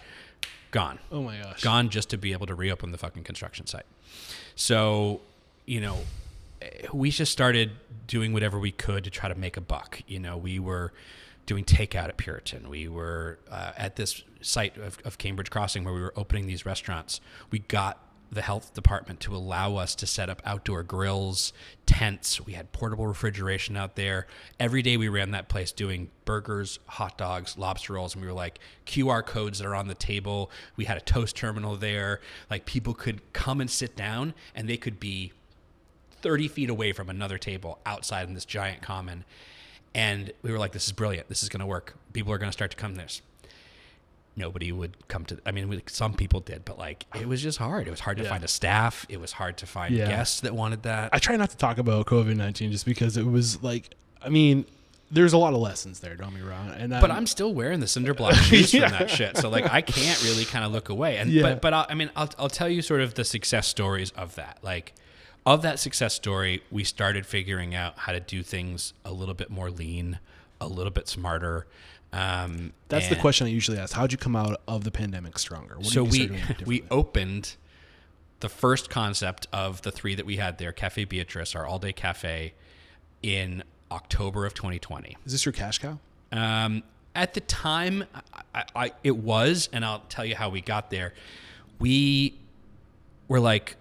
Gone. Oh my gosh. Gone just to be able to reopen the fucking construction site. So, we just started doing whatever we could to try to make a buck. We were doing takeout at Puritan. We were at this site of Cambridge Crossing where we were opening these restaurants. We got the health department to allow us to set up outdoor grills, tents. We had portable refrigeration out there. Every day we ran that place doing burgers, hot dogs, lobster rolls, and we were like QR codes that are on the table. We had a toast terminal there. Like people could come and sit down and they could be 30 feet away from another table outside in this giant common. And we were like, this is brilliant. This is going to work. People are going to start to come to this. Nobody would come to, some people did, but like, it was just hard. It was hard to find a staff. It was hard to find guests that wanted that. I try not to talk about COVID-19 just because it was like, there's a lot of lessons there, don't get me wrong. But I'm still wearing the cinder block shoes from that shit. So like, I can't really kind of look away. And, but I'll tell you sort of the success stories of that. Like, of that success story, we started figuring out how to do things a little bit more lean, a little bit smarter. That's the question I usually ask. How'd you come out of the pandemic stronger? What So did you start doing differently? we opened the first concept of the 3 that we had there, Cafe Beatrice, our all-day cafe, in October of 2020. Is this your cash cow? At the time, it was, and I'll tell you how we got there. We were like,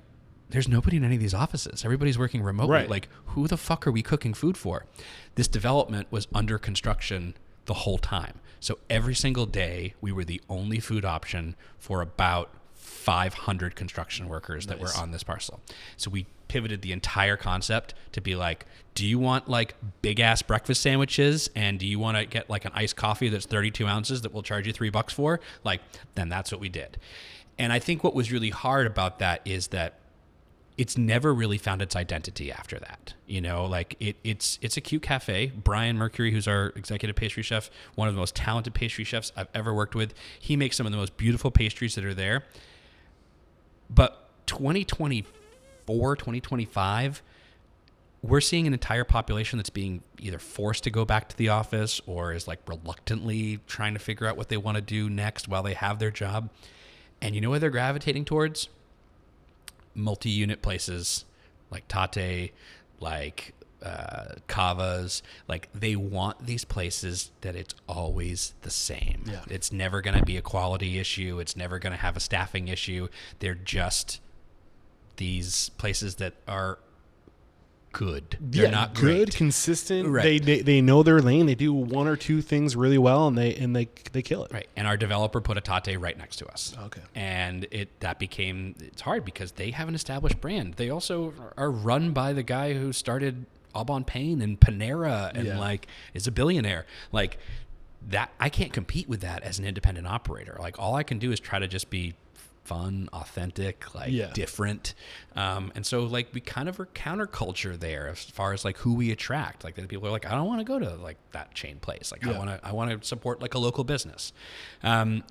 there's nobody in any of these offices. Everybody's working remotely. Right. Like, who the fuck are we cooking food for? This development was under construction the whole time. So every single day, we were the only food option for about 500 construction workers that were on this parcel. So we pivoted the entire concept to be like, do you want like big ass breakfast sandwiches, and do you want to get like an iced coffee that's 32 ounces that we'll charge you $3 for? Like, then that's what we did. And I think what was really hard about that is that it's never really found its identity after that. You know, like it's a cute cafe. Brian Mercury, who's our executive pastry chef, one of the most talented pastry chefs I've ever worked with, he makes some of the most beautiful pastries that are there. But 2024, 2025, we're seeing an entire population that's being either forced to go back to the office or is like reluctantly trying to figure out what they want to do next while they have their job. And you know what they're gravitating towards? Multi-unit places like Tate, like Kavas. Like, they want these places that it's always the same. Yeah. It's never going to be a quality issue. It's never going to have a staffing issue. They're just these places that are good. They're not good, great. consistent. Right. They know their lane. They do 1 or 2 things really well, and they kill it. Right. And our developer put a Tate right next to us. Okay. And it's hard because they have an established brand. They also are run by the guy who started Au Bon Pain and Panera and like is a billionaire. Like, that, I can't compete with that as an independent operator. Like, all I can do is try to just be fun, authentic, like different. And so like we kind of are counterculture there as far as like who we attract. Like, the people are like, I don't want to go to like that chain place. Like I want to support like a local business.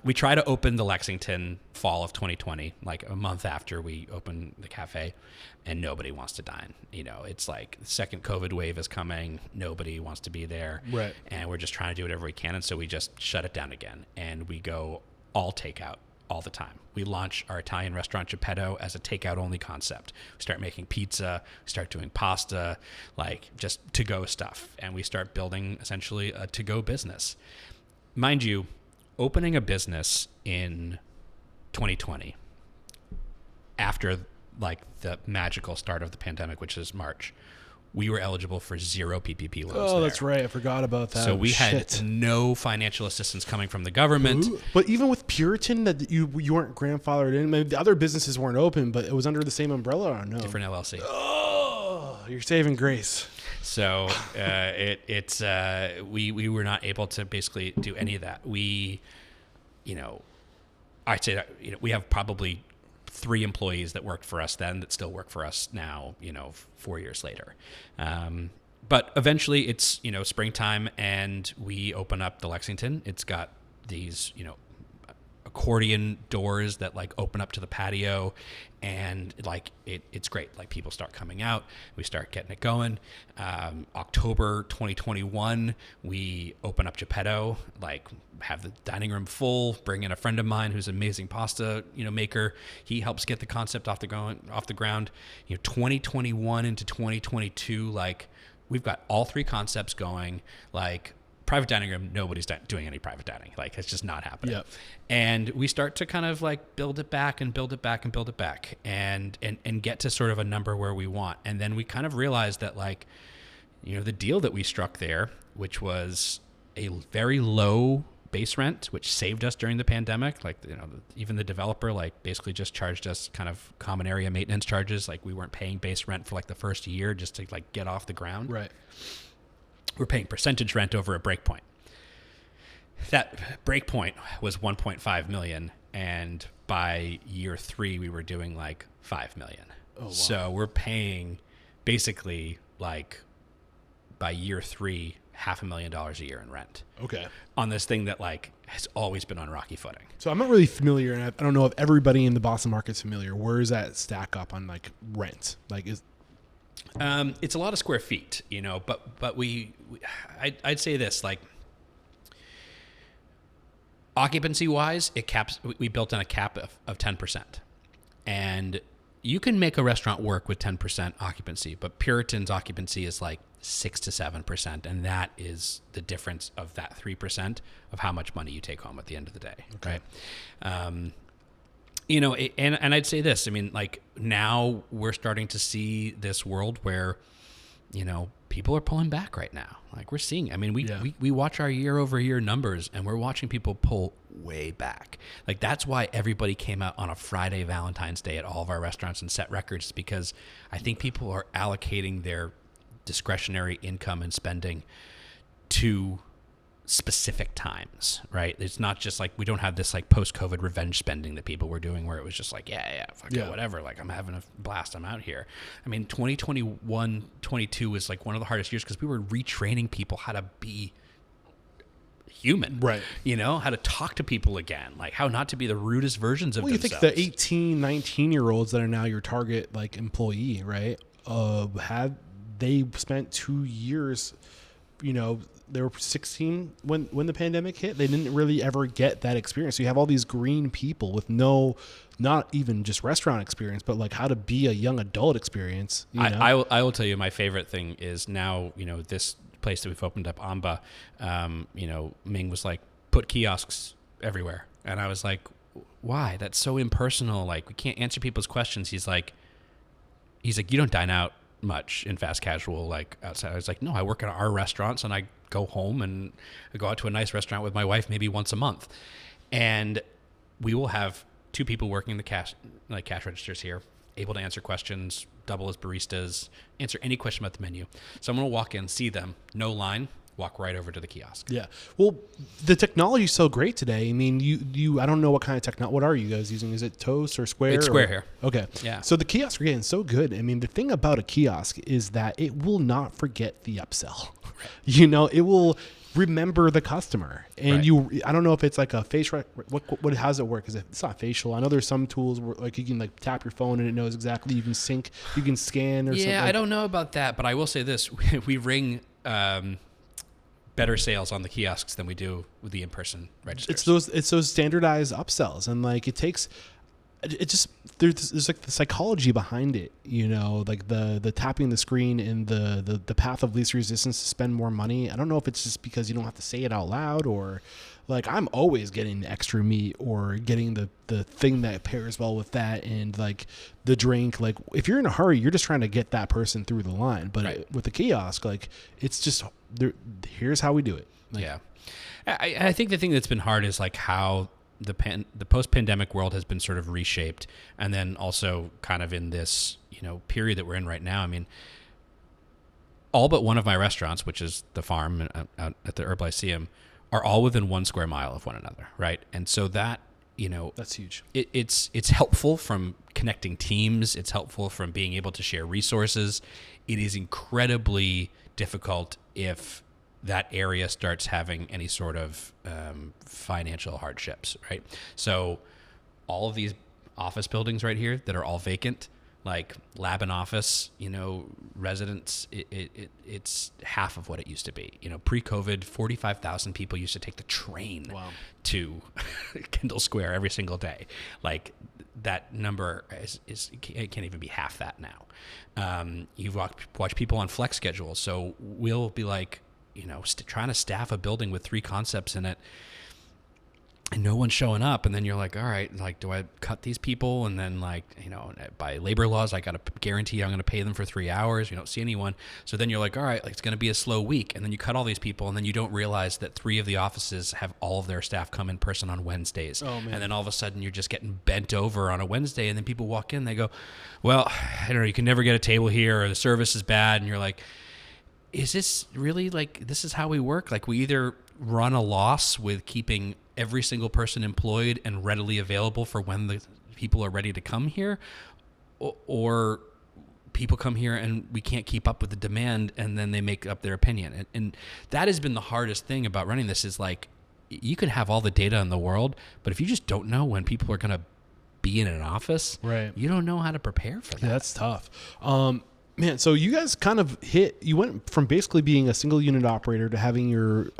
We try to open the Lexington fall of 2020, like a month after we opened the cafe, and nobody wants to dine. You know, it's like the second COVID wave is coming. Nobody wants to be there. Right. And we're just trying to do whatever we can. And so we just shut it down again, and we go all takeout all the time. We launch our Italian restaurant Geppetto as a takeout only concept. We start making pizza, we start doing pasta, like just to-go stuff. And we start building essentially a to-go business. Mind you, opening a business in 2020 after like the magical start of the pandemic, which is March, we were eligible for 0 PPP loans. Oh, that's right. I forgot about that. So we had no financial assistance coming from the government. Ooh. But even with Puritan, that you weren't grandfathered in. Maybe the other businesses weren't open, but it was under the same umbrella, or no? Different LLC. Oh, you're saving grace. So we were not able to basically do any of that. We, I'd say that, we have probably 3 employees that worked for us then that still work for us now, 4 years later. But eventually it's, springtime, and we open up the Lexington. It's got these, accordion doors that like open up to the patio, and like it's great. Like, people start coming out, we start getting it going. October 2021, we open up Geppetto, like have the dining room full, bring in a friend of mine who's an amazing pasta maker. He helps get the concept off the ground. 2021 into 2022, like we've got all 3 concepts going. Like, private dining room, nobody's doing any private dining. Like, it's just not happening. Yep. And we start to kind of like build it back and build it back and build it back and get to sort of a number where we want. And then we kind of realized that, like, the deal that we struck there, which was a very low base rent, which saved us during the pandemic. Like, even the developer, like, basically just charged us kind of common area maintenance charges. Like, we weren't paying base rent for like the first year just to like get off the ground. Right. We're paying percentage rent over a break point. That break point was 1.5 million, and by year 3 we were doing like 5 million. Oh, wow. So we're paying basically, like, by year 3, $500,000 a year in rent. Okay. On this thing that like has always been on rocky footing. So I'm not really familiar, and I don't know if everybody in the Boston market's familiar. Where does that stack up on like rent? Like, It's a lot of square feet, but I'd say this, like, occupancy wise, we built in a cap of 10%. And you can make a restaurant work with 10% occupancy, but Puritan's occupancy is like 6 to 7%. And that is the difference of that 3% of how much money you take home at the end of the day. Okay. Right. And I'd say this, I mean, like, now we're starting to see this world where, people are pulling back right now. Like, we're seeing, I mean, we watch our year over year numbers, and we're watching people pull way back. Like, that's why everybody came out on a Friday, Valentine's Day at all of our restaurants and set records, because I think people are allocating their discretionary income and spending to specific times, right? It's not just like, we don't have this like post-COVID revenge spending that people were doing where it was just like, fuck it, whatever, like, I'm having a blast, I'm out here. I mean, 2021, 22 was like one of the hardest years because we were retraining people how to be human, right? How to talk to people again, like how not to be the rudest versions of themselves. You think the 18, 19-year-olds that are now your target like employee, right? Had they spent 2 years, they were 16 when the pandemic hit. They didn't really ever get that experience. So you have all these green people with not even just restaurant experience, but like how to be a young adult experience. I will tell you, my favorite thing is now, this place that we've opened up, Amba, Ming was like, put kiosks everywhere. And I was like, why? That's so impersonal. Like, we can't answer people's questions. He's like, you don't dine out much in fast casual, like outside. I was like, no, I work at our restaurants and I go home and I go out to a nice restaurant with my wife maybe once a month, and we will have 2 people working the cash registers here, able to answer questions, double as baristas, answer any question about the menu. Someone will walk in, see them, no line, walk right over to the kiosk. Yeah. Well, the technology is so great today. I mean, I don't know what kind of technology. What are you guys using? Is it Toast or Square? It's Square here. Okay. Yeah. So the kiosks are getting so good. I mean, the thing about a kiosk is that it will not forget the upsell. Right. It will remember the customer, and right. I don't know if it's like a face. What how does it work? Is it's not facial? I know there's some tools where like you can like tap your phone and it knows exactly. You can sync. You can scan or something. Yeah, I don't know about that, but I will say this: we ring. Better sales on the kiosks than we do with the in-person registers. It's those standardized upsells, and like there's like the psychology behind it, like the tapping the screen and the path of least resistance to spend more money. I don't know if it's just because you don't have to say it out loud, or like I'm always getting the extra meat or getting the thing that pairs well with that, and like the drink. Like if you're in a hurry, you're just trying to get that person through the line. But with the kiosk, like it's just here's how we do it. Like, yeah, I think the thing that's been hard is like how the post-pandemic world has been sort of reshaped, and then also kind of in this period that we're in right now. I mean, all but one of my restaurants, which is the Farm out at the Herb Lyceum, are all within 1 square mile of one another, right? And so that that's huge. It's helpful from connecting teams. It's helpful from being able to share resources. It is incredibly difficult if that area starts having any sort of financial hardships, right? So all of these office buildings right here that are all vacant, like lab and office, residents, it's half of what it used to be. Pre-COVID, 45,000 people used to take the train to Kendall Square every single day. Like that number it can't even be half that now. You've watched people on flex schedules. So we'll be like, trying to staff a building with 3 concepts in it, and no one's showing up. And then you're like, all right, like, do I cut these people? And then like, by labor laws, I got to guarantee I'm going to pay them for 3 hours. You don't see anyone. So then you're like, all right, like it's going to be a slow week. And then you cut all these people, and then you don't realize that 3 of the offices have all of their staff come in person on Wednesdays. Oh, man. And then all of a sudden you're just getting bent over on a Wednesday. And then people walk in, they go, well, I don't know, you can never get a table here, or the service is bad. And you're like, is this really like, this is how we work? Like we either run a loss with keeping every single person employed and readily available for when the people are ready to come here, or people come here and we can't keep up with the demand, and then they make up their opinion. And that has been the hardest thing about running this, is like, you can have all the data in the world, but if you just don't know when people are going to be in an office, right, you don't know how to prepare for that. Yeah, that's tough. Man, so you guys kind of you went from basically being a single unit operator to having your,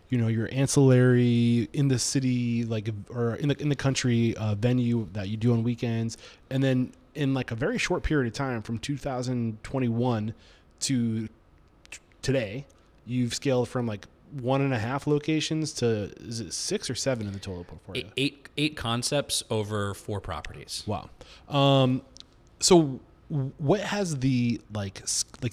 your ancillary in the city, like, or in the country venue that you do on weekends. And then in like a very short period of time from 2021 to today, you've scaled from like 1.5 locations to, is it 6 or 7 in the total portfolio? Eight concepts over 4 properties. Wow. So what has the like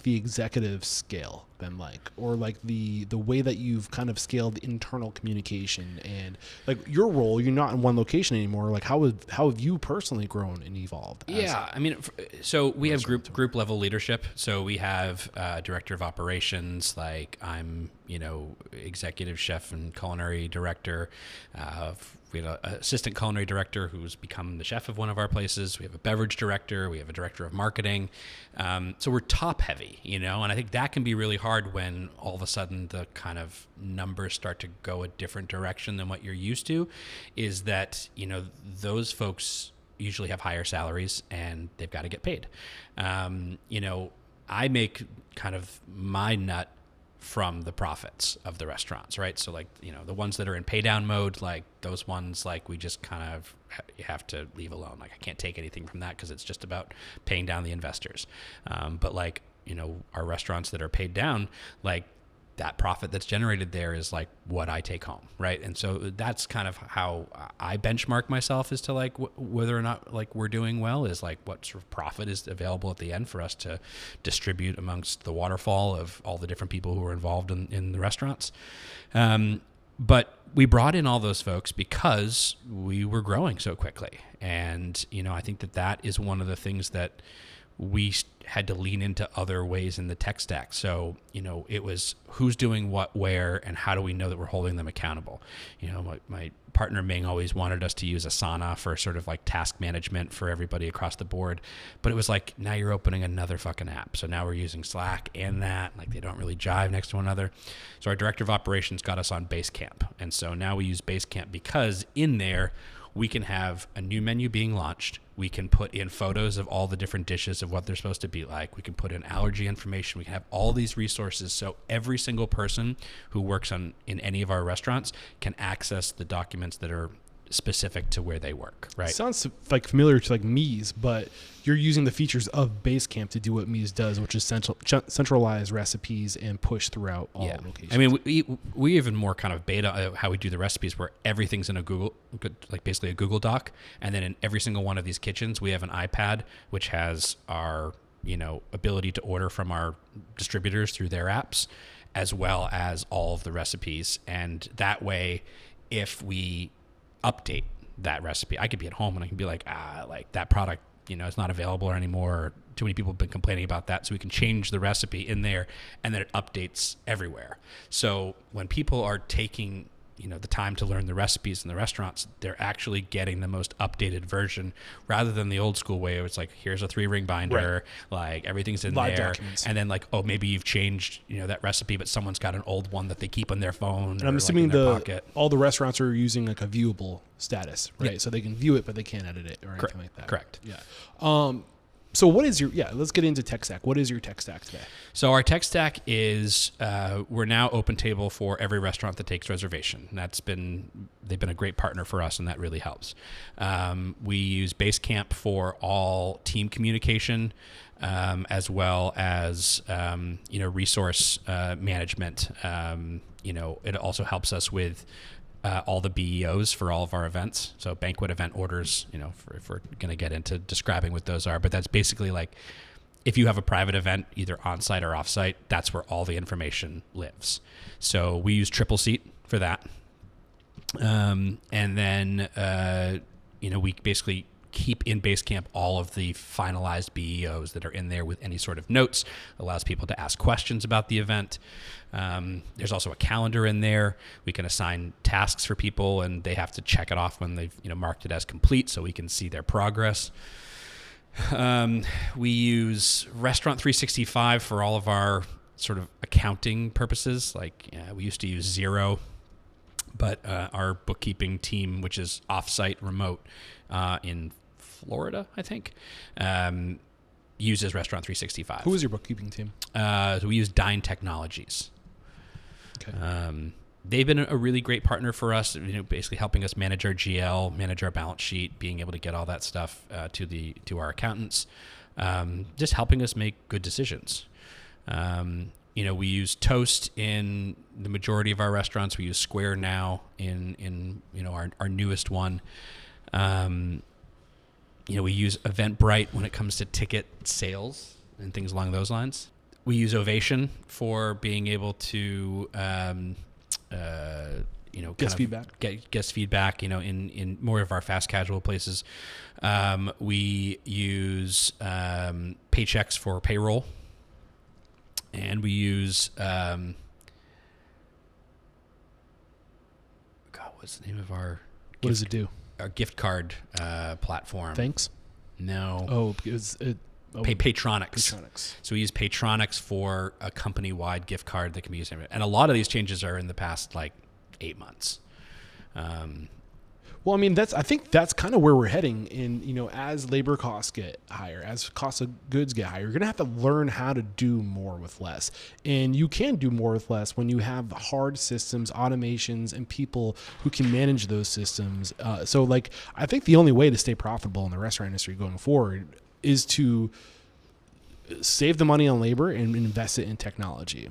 the executive scale been like, or like the way that you've kind of scaled internal communication and like your role? You're not in one location anymore. Like how have you personally grown and evolved? Yeah, I mean, so we have group level leadership. So we have director of operations, like I'm, executive chef and culinary director. We have an assistant culinary director who's become the chef of one of our places. We have a beverage director. We have a director of marketing. So we're top heavy, and I think that can be really hard when all of a sudden the kind of numbers start to go a different direction than what you're used to. Is that, those folks usually have higher salaries and they've got to get paid. I make kind of my nut from the profits of the restaurants, right? So like, the ones that are in pay down mode, like those ones, like we just kind of have to leave alone. Like I can't take anything from that because it's just about paying down the investors. But like, our restaurants that are paid down, like that profit that's generated there is like what I take home, right? And so that's kind of how I benchmark myself as to like whether or not like we're doing well, is like what sort of profit is available at the end for us to distribute amongst the waterfall of all the different people who are involved in the restaurants. But we brought in all those folks because we were growing so quickly. And, I think that is one of the things that we had to lean into other ways in the tech stack. So, it was who's doing what, where, and how do we know that we're holding them accountable? My partner Ming always wanted us to use Asana for sort of like task management for everybody across the board. But it was like, now you're opening another fucking app. So now we're using Slack and that, like they don't really jive next to one another. So our director of operations got us on Basecamp. And so now we use Basecamp because in there, we can have a new menu being launched. We can put in photos of all the different dishes of what they're supposed to be like. We can put in allergy information. We can have all these resources so every single person who works in any of our restaurants can access the documents that are specific to where they work, right? Sounds like familiar to like Mies, but you're using the features of Basecamp to do what Mies does, which is centralize recipes and push throughout all locations. I mean, we even more kind of beta how we do the recipes, where everything's in a basically a Google Doc, and then in every single one of these kitchens, we have an iPad which has our ability to order from our distributors through their apps, as well as all of the recipes, and that way, if we update that recipe, I could be at home and I can be like, like that product, is not available anymore. Or too many people have been complaining about that. So we can change the recipe in there and then it updates everywhere. So when people are taking, the time to learn the recipes in the restaurants, they're actually getting the most updated version rather than the old school way. It's like, here's a 3-ring binder, like everything's in live there. Documents. And then like, oh, maybe you've changed, that recipe, but someone's got an old one that they keep on their phone. And I'm assuming all the restaurants are using like a viewable status, right? Yeah. So they can view it, but they can't edit it or anything like that. Correct. Yeah. So what is let's get into tech stack. What is your tech stack today? So our tech stack is, we're now open table for every restaurant that takes reservation. They've been a great partner for us, and that really helps. We use Basecamp for all team communication, as well as, resource management. It also helps us with all the BEOs for all of our events. So banquet event orders, if we're going to get into describing what those are, but that's basically like, if you have a private event, either on-site or off-site, that's where all the information lives. So we use Triple Seat for that. And then, we basically keep in Basecamp all of the finalized BEOs that are in there with any sort of notes, allows people to ask questions about the event. There's also a calendar in there. We can assign tasks for people and they have to check it off when they've marked it as complete so we can see their progress. We use Restaurant 365 for all of our sort of accounting purposes. Like we used to use Xero, but our bookkeeping team, which is offsite remote in Florida, I think, uses Restaurant 365. Who is your bookkeeping team? So we use Dine Technologies. Okay. They've been a really great partner for us, basically helping us manage our GL, manage our balance sheet, being able to get all that stuff to our accountants, just helping us make good decisions. We use Toast in the majority of our restaurants. We use Square now in our newest one. We use Eventbrite when it comes to ticket sales and things along those lines. We use Ovation for being able to Guest feedback. Get guest feedback, in more of our fast casual places. We use Paychex for payroll. And we use, what's the name of our... What does it do? Our gift card platform. Thanks? No. Oh, because Paytronics. Paytronics. So we use Paytronics for a company-wide gift card that can be used. And a lot of these changes are in the past, 8 months. Well, I mean, I think that's kind of where we're heading as labor costs get higher, as costs of goods get higher, you're going to have to learn how to do more with less. And you can do more with less when you have hard systems, automations, and people who can manage those systems. So I think the only way to stay profitable in the restaurant industry going forward is to save the money on labor and invest it in technology.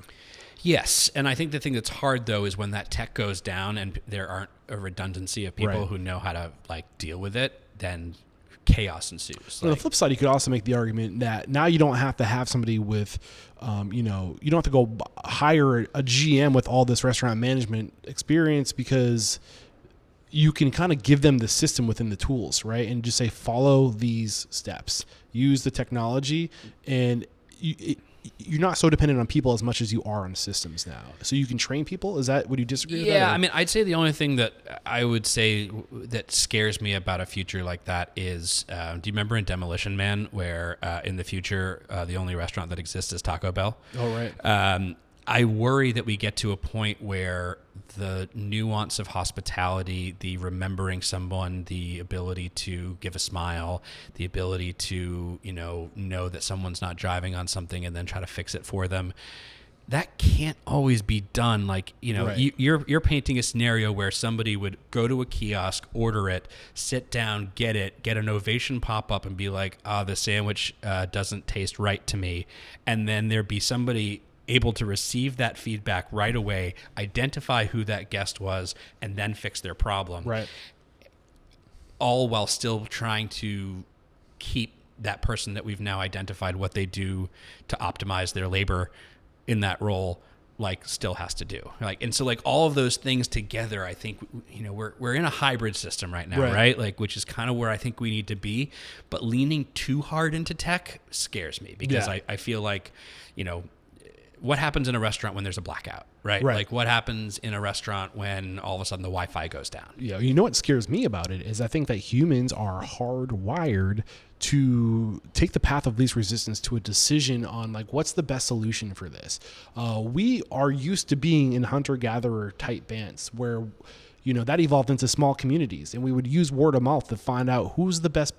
Yes, and I think the thing that's hard though is when that tech goes down and there aren't a redundancy of people who know how to deal with it, then chaos ensues. On the flip side, you could also make the argument that now you don't have to have somebody with, you don't have to go hire a GM with all this restaurant management experience, because you can kind of give them the system within the tools, right? And just say, follow these steps, use the technology, and you're not so dependent on people as much as you are on systems now. So you can train people. Would you disagree with that? Yeah, I mean, I'd say the only thing that I would say that scares me about a future like that is, do you remember in Demolition Man where in the future the only restaurant that exists is Taco Bell? Oh, right. I worry that we get to a point where the nuance of hospitality, the remembering someone, the ability to give a smile, the ability to, know that someone's not driving on something and then try to fix it for them, that can't always be done. Right. You're painting a scenario where somebody would go to a kiosk, order it, sit down, get an Ovation pop up and be like, the sandwich doesn't taste right to me. And then there'd be somebody able to receive that feedback right away, identify who that guest was, and then fix their problem. Right. All while still trying to keep that person that we've now identified what they do to optimize their labor in that role, still has to do. And so all of those things together, I think, we're in a hybrid system right now, right? Which is kind of where I think we need to be. But leaning too hard into tech scares me, because I feel like, what happens in a restaurant when there's a blackout, right? What happens in a restaurant when all of a sudden the Wi-Fi goes down? Yeah, what scares me about it is I think that humans are hardwired to take the path of least resistance to a decision on what's the best solution for this. We are used to being in hunter-gatherer type bands where, that evolved into small communities, and we would use word of mouth to find out who's the best,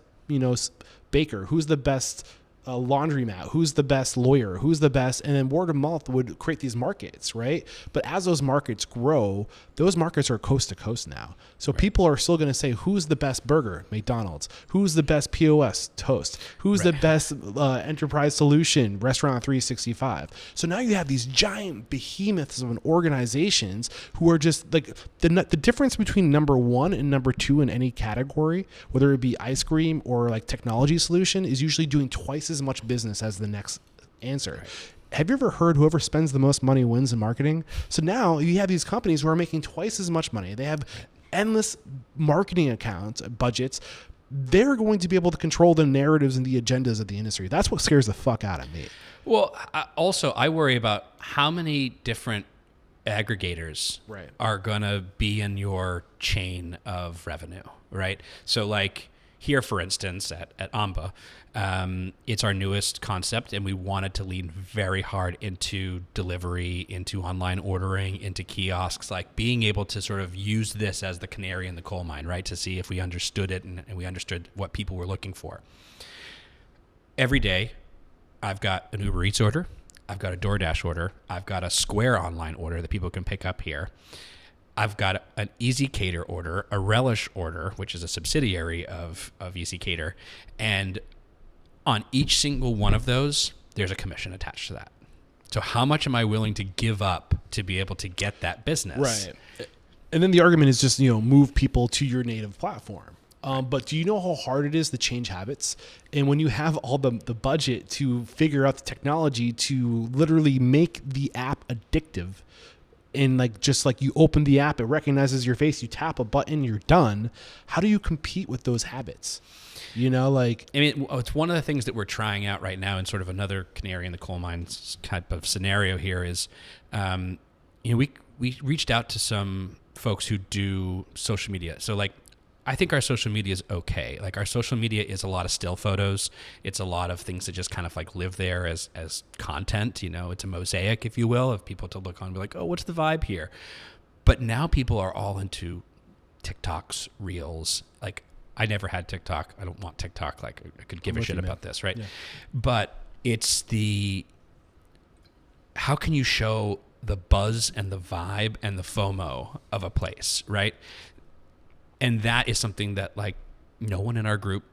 baker, who's the best laundromat, who's the best lawyer, who's the best, and then word of mouth would create these markets, right? But as those markets grow, those markets are coast to coast now. So people are still going to say, who's the best burger? McDonald's. Who's the best POS? Toast. Who's the best enterprise solution? Restaurant 365. So now you have these giant behemoths of organizations who are just the difference between number one and number two in any category, whether it be ice cream or technology solution, is usually doing twice as much business as the next answer. Right. Have you ever heard whoever spends the most money wins in marketing? So now you have these companies who are making twice as much money. They have endless marketing accounts, budgets. They're going to be able to control the narratives and the agendas of the industry. That's what scares the fuck out of me. Well, I worry about how many different aggregators are going to be in your chain of revenue, right? So here, for instance, at Amba, it's our newest concept, and we wanted to lean very hard into delivery, into online ordering, into kiosks, being able to sort of use this as the canary in the coal mine, right? To see if we understood it and we understood what people were looking for. Every day, I've got an Uber Eats order. I've got a DoorDash order. I've got a Square online order that people can pick up here. I've got an Easy Cater order, a Relish order, which is a subsidiary of Easy Cater. And on each single one of those, there's a commission attached to that. So how much am I willing to give up to be able to get that business? Right. And then the argument is just, move people to your native platform. But do you know how hard it is to change habits? And when you have all the budget to figure out the technology to literally make the app addictive, and just like you open the app, it recognizes your face, you tap a button, you're done. How do you compete with those habits? It's one of the things that we're trying out right now in sort of another canary in the coal mines type of scenario here is, we reached out to some folks who do social media. So I think our social media is okay. Our social media is a lot of still photos. It's a lot of things that just kind of live there as content. It's a mosaic, if you will, of people to look on and be like, oh, what's the vibe here? But now people are all into TikToks, Reels. I never had TikTok. I don't want TikTok. I could give a shit about this, right? Yeah. But it's how can you show the buzz and the vibe and the FOMO of a place, right? And that is something that no one in our group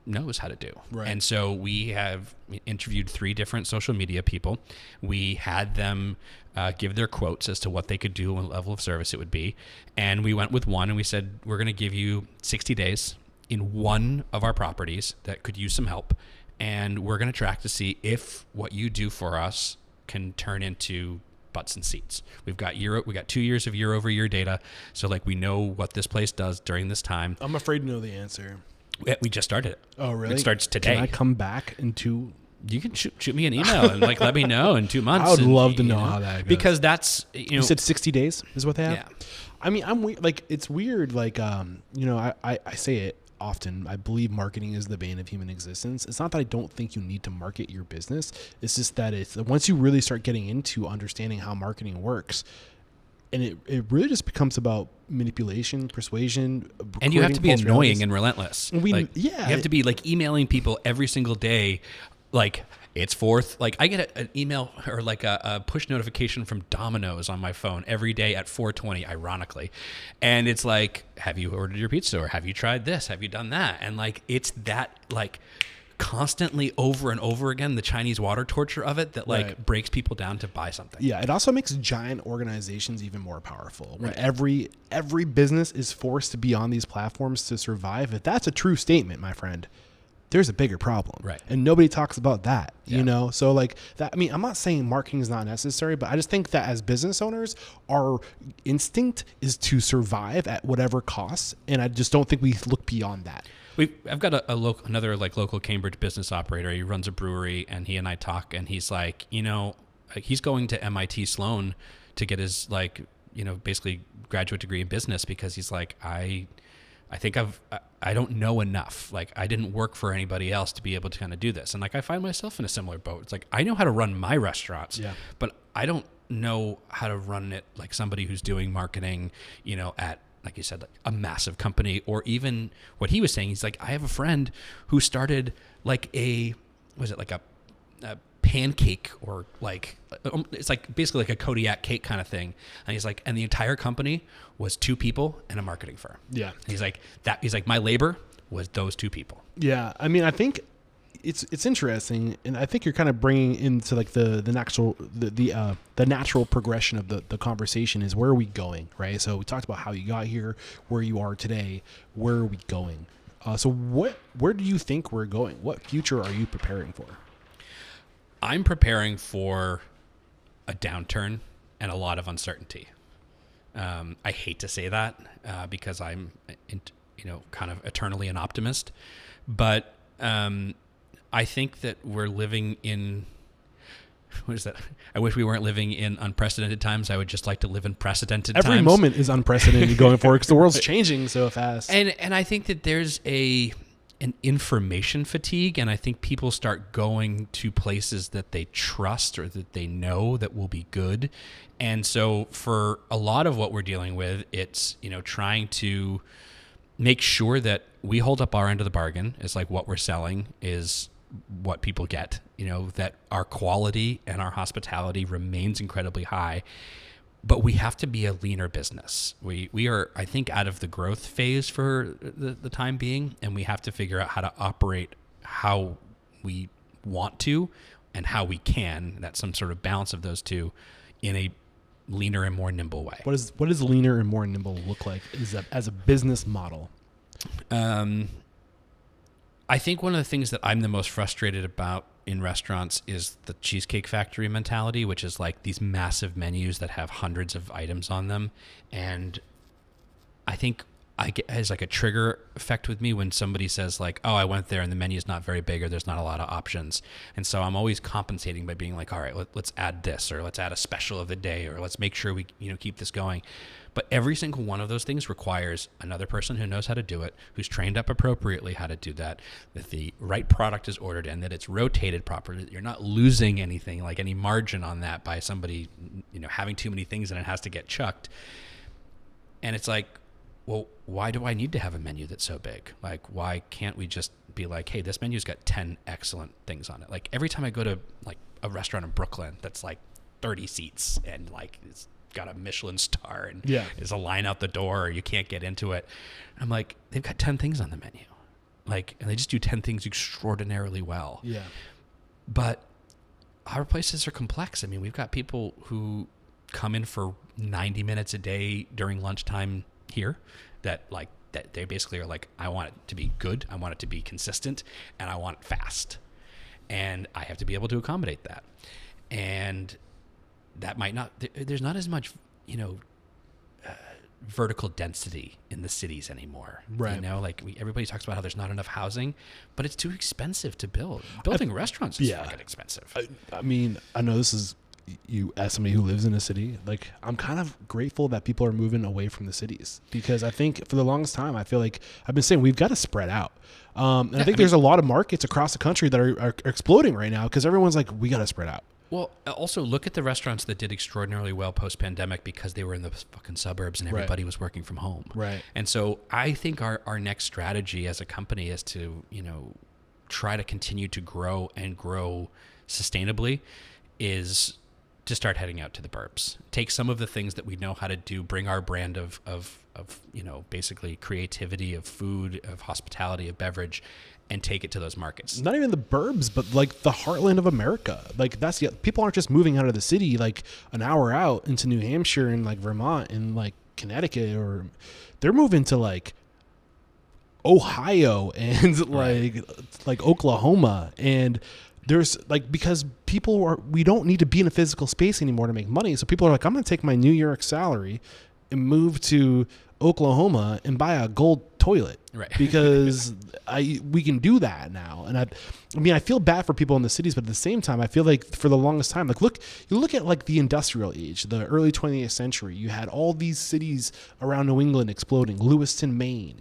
knows how to do. Right. And so we have interviewed 3 different social media people. We had them give their quotes as to what they could do and what level of service it would be. And we went with one and we said, we're going to give you 60 days in one of our properties that could use some help. And we're going to track to see if what you do for us can turn into butts and seats. We got 2 years of year-over-year data, so we know what this place does during this time. I'm afraid to know the answer. We just started it. Oh, really? It starts today. Can I come back in 2? You can shoot me an email and let me know in 2 months. I would love to know how that goes. Because that's you said 60 days is what they have. Yeah. I mean, it's weird. I say it often. I believe marketing is the bane of human existence. It's not that I don't think you need to market your business. It's just that once you really start getting into understanding how marketing works, and it really just becomes about manipulation, persuasion, and you have to be annoying and relentless. You have to be emailing people every single day. It's 4th. I get an email or a push notification from Domino's on my phone every day at 4:20, ironically. And it's have you ordered your pizza, or have you tried this? Have you done that? And it's that constantly over and over again, the Chinese water torture of it that right. breaks people down to buy something. Yeah. It also makes giant organizations even more powerful. When every business is forced to be on these platforms to survive. If that's a true statement, my friend, there's a bigger problem. Right. And nobody talks about that, So that, I'm not saying marketing is not necessary, but I just think that as business owners, our instinct is to survive at whatever costs. And I just don't think we look beyond that. I've got another local Cambridge business operator. He runs a brewery, and he and I talk, and he's he's going to MIT Sloan to get his basically graduate degree in business, because he's I think I don't know enough. I didn't work for anybody else to be able to kind of do this. And I find myself in a similar boat. It's I know how to run my restaurants, but I don't know how to run it like somebody who's doing marketing, at, like you said, a massive company. Or even what he was saying, he's I have a friend who started a pancake, or it's basically a Kodiak cake kind of thing. And he's and the entire company was 2 people and a marketing firm. Yeah. He's my labor was those 2 people. Yeah. I think it's interesting. And I think you're kind of bringing into the natural progression of the conversation is, where are we going? Right. So we talked about how you got here, where you are today, where are we going? So where do you think we're going? What future are you preparing for? I'm preparing for a downturn and a lot of uncertainty. I hate to say that because I'm, kind of eternally an optimist, but I think that we're living in, what is that? I wish we weren't living in unprecedented times. I would just like to live in precedented times. Every moment is unprecedented going forward, because the world's changing so fast. And I think that there's an information fatigue, and I think people start going to places that they trust or that they know that will be good. And so for a lot of what we're dealing with, it's, trying to make sure that we hold up our end of the bargain. It's what we're selling is what people get, that our quality and our hospitality remains incredibly high. But we have to be a leaner business. We are, I think, out of the growth phase for the time being, and we have to figure out how to operate how we want to and how we can. That's some sort of balance of those two in a leaner and more nimble way. What does leaner and more nimble look like as a business model? I think one of the things that I'm the most frustrated about in restaurants is the Cheesecake Factory mentality, which is like these massive menus that have hundreds of items on them. And I think I get as like a trigger effect with me when somebody says like, oh, I went there and the menu is not very big or there's not a lot of options. And so I'm always compensating by being like, all right, let's add this, or let's add a special of the day, or let's make sure we keep this going. But every single one of those things requires another person who knows how to do it, who's trained up appropriately how to do that the right product is ordered in, that it's rotated properly, that you're not losing anything, like any margin on that by somebody, having too many things and it has to get chucked. And it's like, well, why do I need to have a menu that's so big? Like, why can't we just be like, hey, this menu's got 10 excellent things on it? Like every time I go to like a restaurant in Brooklyn that's like 30 seats and like it's got a Michelin star and there's a line out the door or you can't get into it. I'm like, they've got 10 things on the menu. Like, and they just do 10 things extraordinarily well. Yeah. But our places are complex. I mean, we've got people who come in for 90 minutes a day during lunchtime here that they basically are like, I want it to be good. I want it to be consistent and I want it fast. And I have to be able to accommodate that. And that might not, there's not as much, vertical density in the cities anymore. Right. Like everybody talks about how there's not enough housing, but it's too expensive to build. Building restaurants is fucking expensive. I mean, I know this is, you as somebody who lives in a city, like I'm kind of grateful that people are moving away from the cities, because I think for the longest time, I feel like I've been saying we've got to spread out. And I think there's a lot of markets across the country that are exploding right now because everyone's like, we got to spread out. Well, also look at the restaurants that did extraordinarily well post-pandemic because they were in the fucking suburbs and everybody was working from home. Right. And so I think our next strategy as a company is to, try to continue to grow and grow sustainably is to start heading out to the burbs. Take some of the things that we know how to do, bring our brand of basically creativity, of food, of hospitality, of beverage, and take it to those markets. Not even the burbs, but like the heartland of America. Like people aren't just moving out of the city like an hour out into New Hampshire and like Vermont and like Connecticut, or they're moving to like Ohio and like Oklahoma. And there's like, because we don't need to be in a physical space anymore to make money. So people are like, I'm going to take my New York salary and move to Oklahoma and buy a gold toilet, right? Because we can do that now. And I feel bad for people in the cities, but at the same time, I feel like for the longest time, like you look at like the industrial age, the early 20th century, you had all these cities around New England exploding, Lewiston, Maine,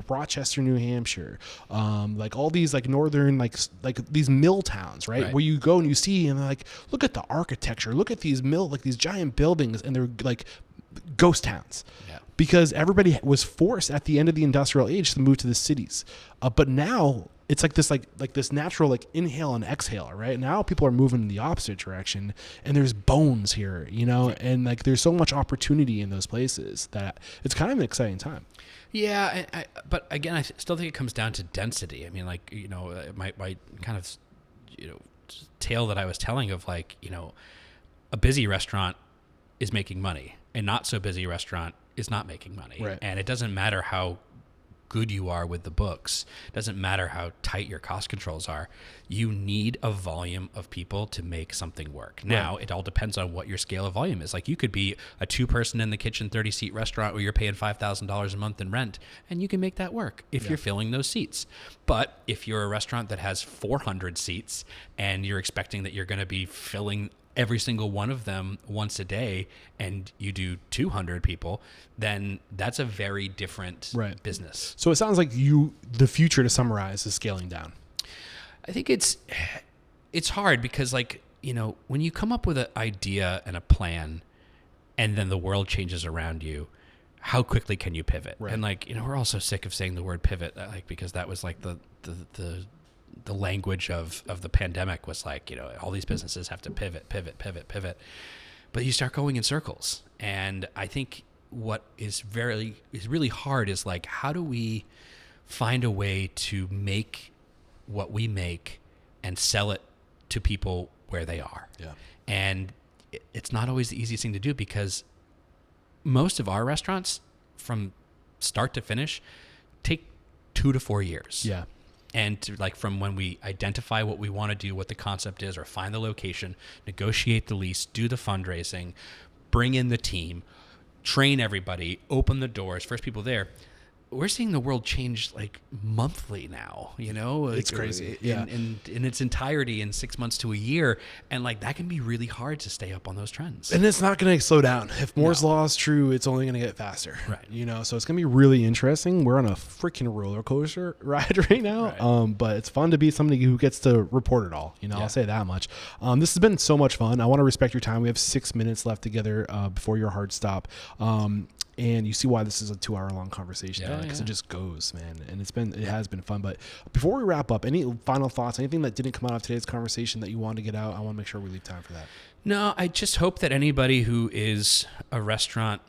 Rochester, New Hampshire, like all these like northern, like these mill towns, right? Where you go and you see, and like, look at the architecture, look at these these giant buildings, and they're like ghost towns. Yeah. Because everybody was forced at the end of the industrial age to move to the cities. But now it's like this natural like inhale and exhale, right? Now people are moving in the opposite direction, and there's bones here, and like there's so much opportunity in those places that it's kind of an exciting time. Yeah, but again, I still think it comes down to density. I mean, like, my kind of, tale that I was telling of like, a busy restaurant is making money, and not so busy restaurant is not making money. Right. And it doesn't matter how good you are with the books. It doesn't matter how tight your cost controls are. You need a volume of people to make something work. Now, it all depends on what your scale of volume is. Like, you could be a 2-person in the kitchen, 30-seat restaurant where you're paying $5,000 a month in rent, and you can make that work if you're filling those seats. But if you're a restaurant that has 400 seats and you're expecting that you're going to be filling every single one of them once a day, and you do 200 people, then that's a very different business. So it sounds like the future, to summarize, is scaling down. I think it's hard because, like, when you come up with an idea and a plan and then the world changes around you, how quickly can you pivot? Right. And like, we're all so sick of saying the word pivot, like, because that was like the the language of the pandemic was like, all these businesses have to pivot. But you start going in circles. And I think what is really hard is like, how do we find a way to make what we make and sell it to people where they are? Yeah. And it's not always the easiest thing to do, because most of our restaurants from start to finish take 2 to 4 years. Yeah. And from when we identify what we want to do, what the concept is, or find the location, negotiate the lease, do the fundraising, bring in the team, train everybody, open the doors, first people there. We're seeing the world change like monthly now, It's crazy. Yeah. In its entirety in 6 months to a year. And like, that can be really hard to stay up on those trends. And it's not going to slow down. If Moore's Law is true, it's only going to get faster. Right. So it's going to be really interesting. We're on a freaking roller coaster ride right now. Right. But it's fun to be somebody who gets to report it all. I'll say that much. This has been so much fun. I want to respect your time. We have 6 minutes left together before your hard stop. And you see why this is a 2-hour long conversation, because it just goes, man. And it has been fun. But before we wrap up, any final thoughts, anything that didn't come out of today's conversation that you want to get out? I want to make sure we leave time for that. No, I just hope that anybody who is a restaurant,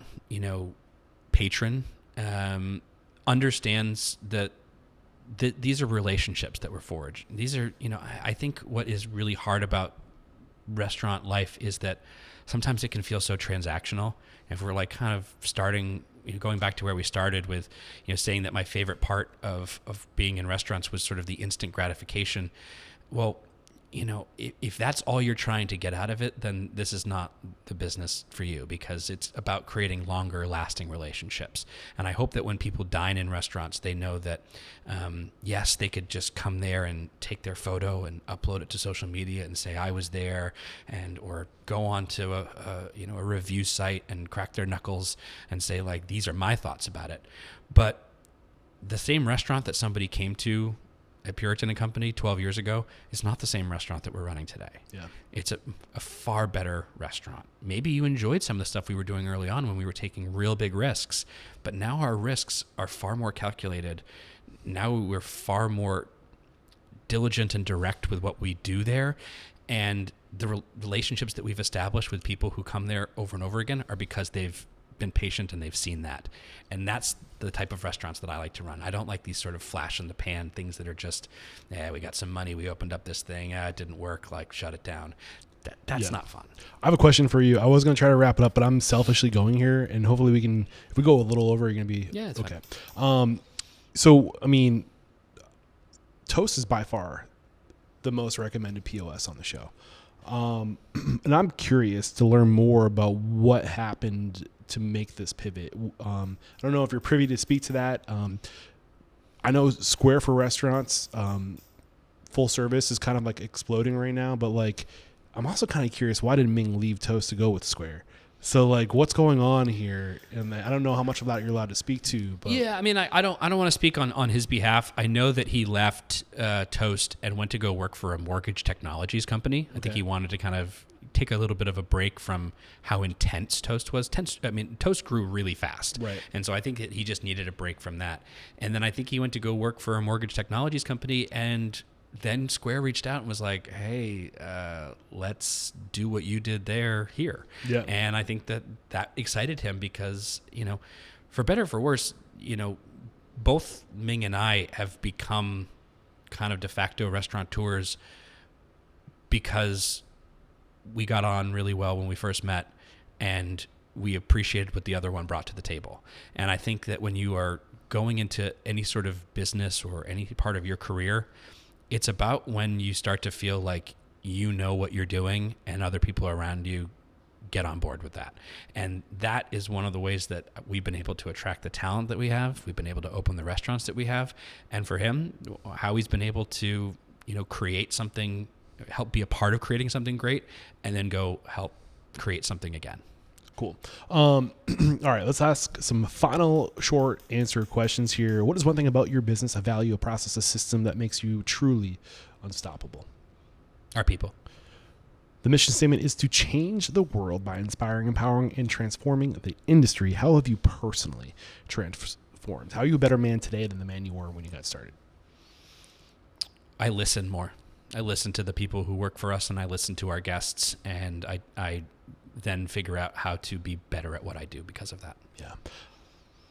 patron, understands that these are relationships that were forged. These are, I think what is really hard about restaurant life is that sometimes it can feel so transactional. If we're like kind of starting, going back to where we started with, saying that my favorite part of being in restaurants was sort of the instant gratification. Well, if that's all you're trying to get out of it, then this is not the business for you, because it's about creating longer lasting relationships. And I hope that when people dine in restaurants, they know that, yes, they could just come there and take their photo and upload it to social media and say, I was there, or go on to a review site and crack their knuckles and say, like, these are my thoughts about it. But the same restaurant that somebody came to at Puritan and Company 12 years ago is not the same restaurant that we're running today. Yeah. It's a far better restaurant. Maybe you enjoyed some of the stuff we were doing early on when we were taking real big risks, but now our risks are far more calculated. Now we're far more diligent and direct with what we do there. And the relationships that we've established with people who come there over and over again are because they've been patient and they've seen that. And that's the type of restaurants that I like to run. I don't like these sort of flash in the pan things that are just, we got some money, we opened up this thing, it didn't work, like shut it down. That's not fun. I have a question for you. I was going to try to wrap it up, but I'm selfishly going here, and hopefully we can, if we go a little over, you're going to be it's okay. Fine. So, I mean, Toast is by far the most recommended POS on the show. And I'm curious to learn more about what happened to make this pivot. I don't know if you're privy to speak to that. I know Square for restaurants, full service is kind of like exploding right now, but like, I'm also kind of curious, why did Ming leave Toast to go with Square? So like, what's going on here? And I don't know how much of that you're allowed to speak to. But yeah, I mean, I don't want to speak on his behalf. I know that he left Toast and went to go work for a mortgage technologies company. I think he wanted to kind of take a little bit of a break from how intense Toast was. Toast grew really fast. Right. And so I think that he just needed a break from that. And then I think he went to go work for a mortgage technologies company, and then Square reached out and was like, hey, let's do what you did there here. Yeah. And I think that excited him because, for better or for worse, both Ming and I have become kind of de facto restaurateurs because we got on really well when we first met, and we appreciated what the other one brought to the table. And I think that when you are going into any sort of business or any part of your career, it's about when you start to feel like you know what you're doing and other people around you get on board with that. And that is one of the ways that we've been able to attract the talent that we have. We've been able to open the restaurants that we have. And for him, how he's been able to, create something, help be a part of creating something great, and then go help create something again. Cool. All right, let's ask some final short answer questions here. What is one thing about your business, a value, a process, a system that makes you truly unstoppable? Our people. The mission statement is to change the world by inspiring, empowering, and transforming the industry. How have you personally transformed? How are you a better man today than the man you were when you got started? I listen more. I listen to the people who work for us, and I listen to our guests, and I then figure out how to be better at what I do because of that. Yeah.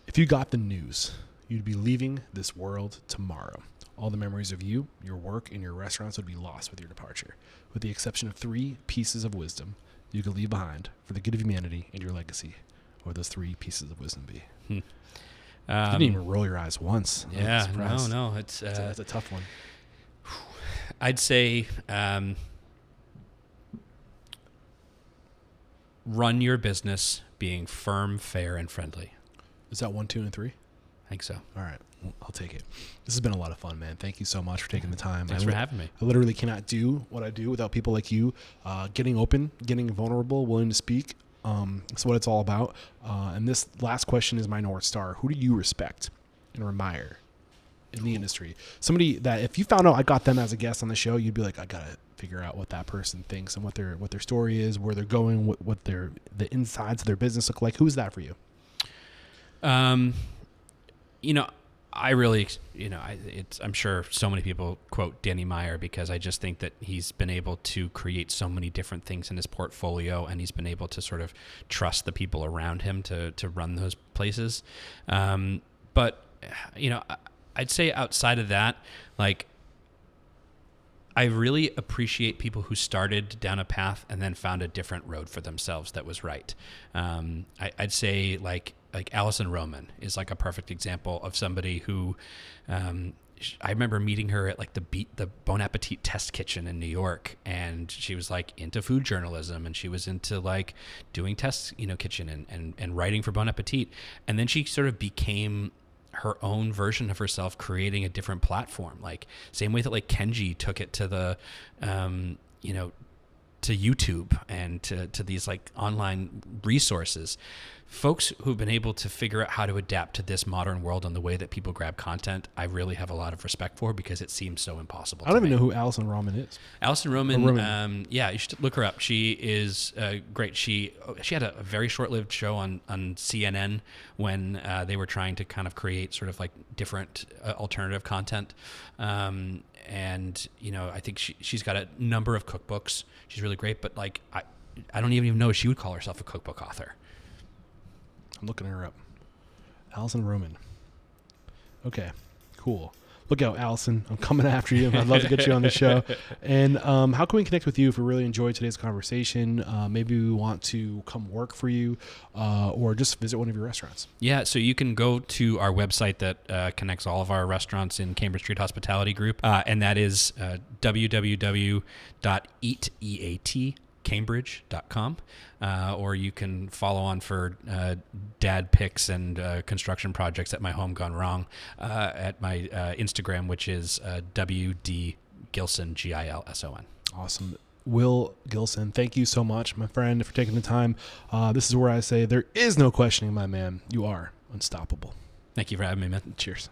If you got the news, you'd be leaving this world tomorrow. All the memories of you, your work, and your restaurants would be lost with your departure, with the exception of 3 pieces of wisdom you could leave behind for the good of humanity and your legacy. What would those 3 pieces of wisdom be? You didn't even roll your eyes once. Yeah, no. It's a tough one. I'd say run your business being firm, fair, and friendly. Is that 1, 2, and 3? I think so. All right. Well, I'll take it. This has been a lot of fun, man. Thank you so much for taking the time. Thanks for having me. I literally cannot do what I do without people like you getting open, getting vulnerable, willing to speak. That's what it's all about. And this last question is my North Star. Who do you respect and admire in the industry? Somebody that if you found out I got them as a guest on the show, you'd be like, I got to figure out what that person thinks and what their story is, where they're going, what the insides of their business look like. Who's that for you? I really, I'm sure so many people quote Danny Meyer because I just think that he's been able to create so many different things in his portfolio, and he's been able to sort of trust the people around him to run those places. But I'd say outside of that, like, I really appreciate people who started down a path and then found a different road for themselves that was right. I'd say like Alison Roman is like a perfect example of somebody who, I remember meeting her at like the Bon Appetit test kitchen in New York, and she was like into food journalism, and she was into like doing test, kitchen and writing for Bon Appetit. And then she sort of became her own version of herself, creating a different platform. Like same way that like Kenji took it to the, to YouTube and to these like online resources. Folks who've been able to figure out how to adapt to this modern world and the way that people grab content, I really have a lot of respect for, because it seems so impossible. I don't even know who Alison Roman is. Alison Roman, you should look her up. She is great. She had a very short-lived show on CNN when they were trying to kind of create sort of like different alternative content. And I think she's got a number of cookbooks. She's really great, but like I don't even know if she would call herself a cookbook author. I'm looking her up. Alison Roman. Okay, cool. Look out, Allison. I'm coming after you. I'd love to get you on the show. And how can we connect with you if we really enjoyed today's conversation? Maybe we want to come work for you or just visit one of your restaurants. Yeah, so you can go to our website that connects all of our restaurants in Cambridge Street Hospitality Group, and that is www.eatcambridge.com. Or you can follow on for dad pics and construction projects at my home gone wrong at my Instagram, which is WD Gilson, Gilson. Awesome. Will Gilson, thank you so much, my friend, for taking the time. This is where I say there is no questioning, my man. You are unstoppable. Thank you for having me, man. Cheers.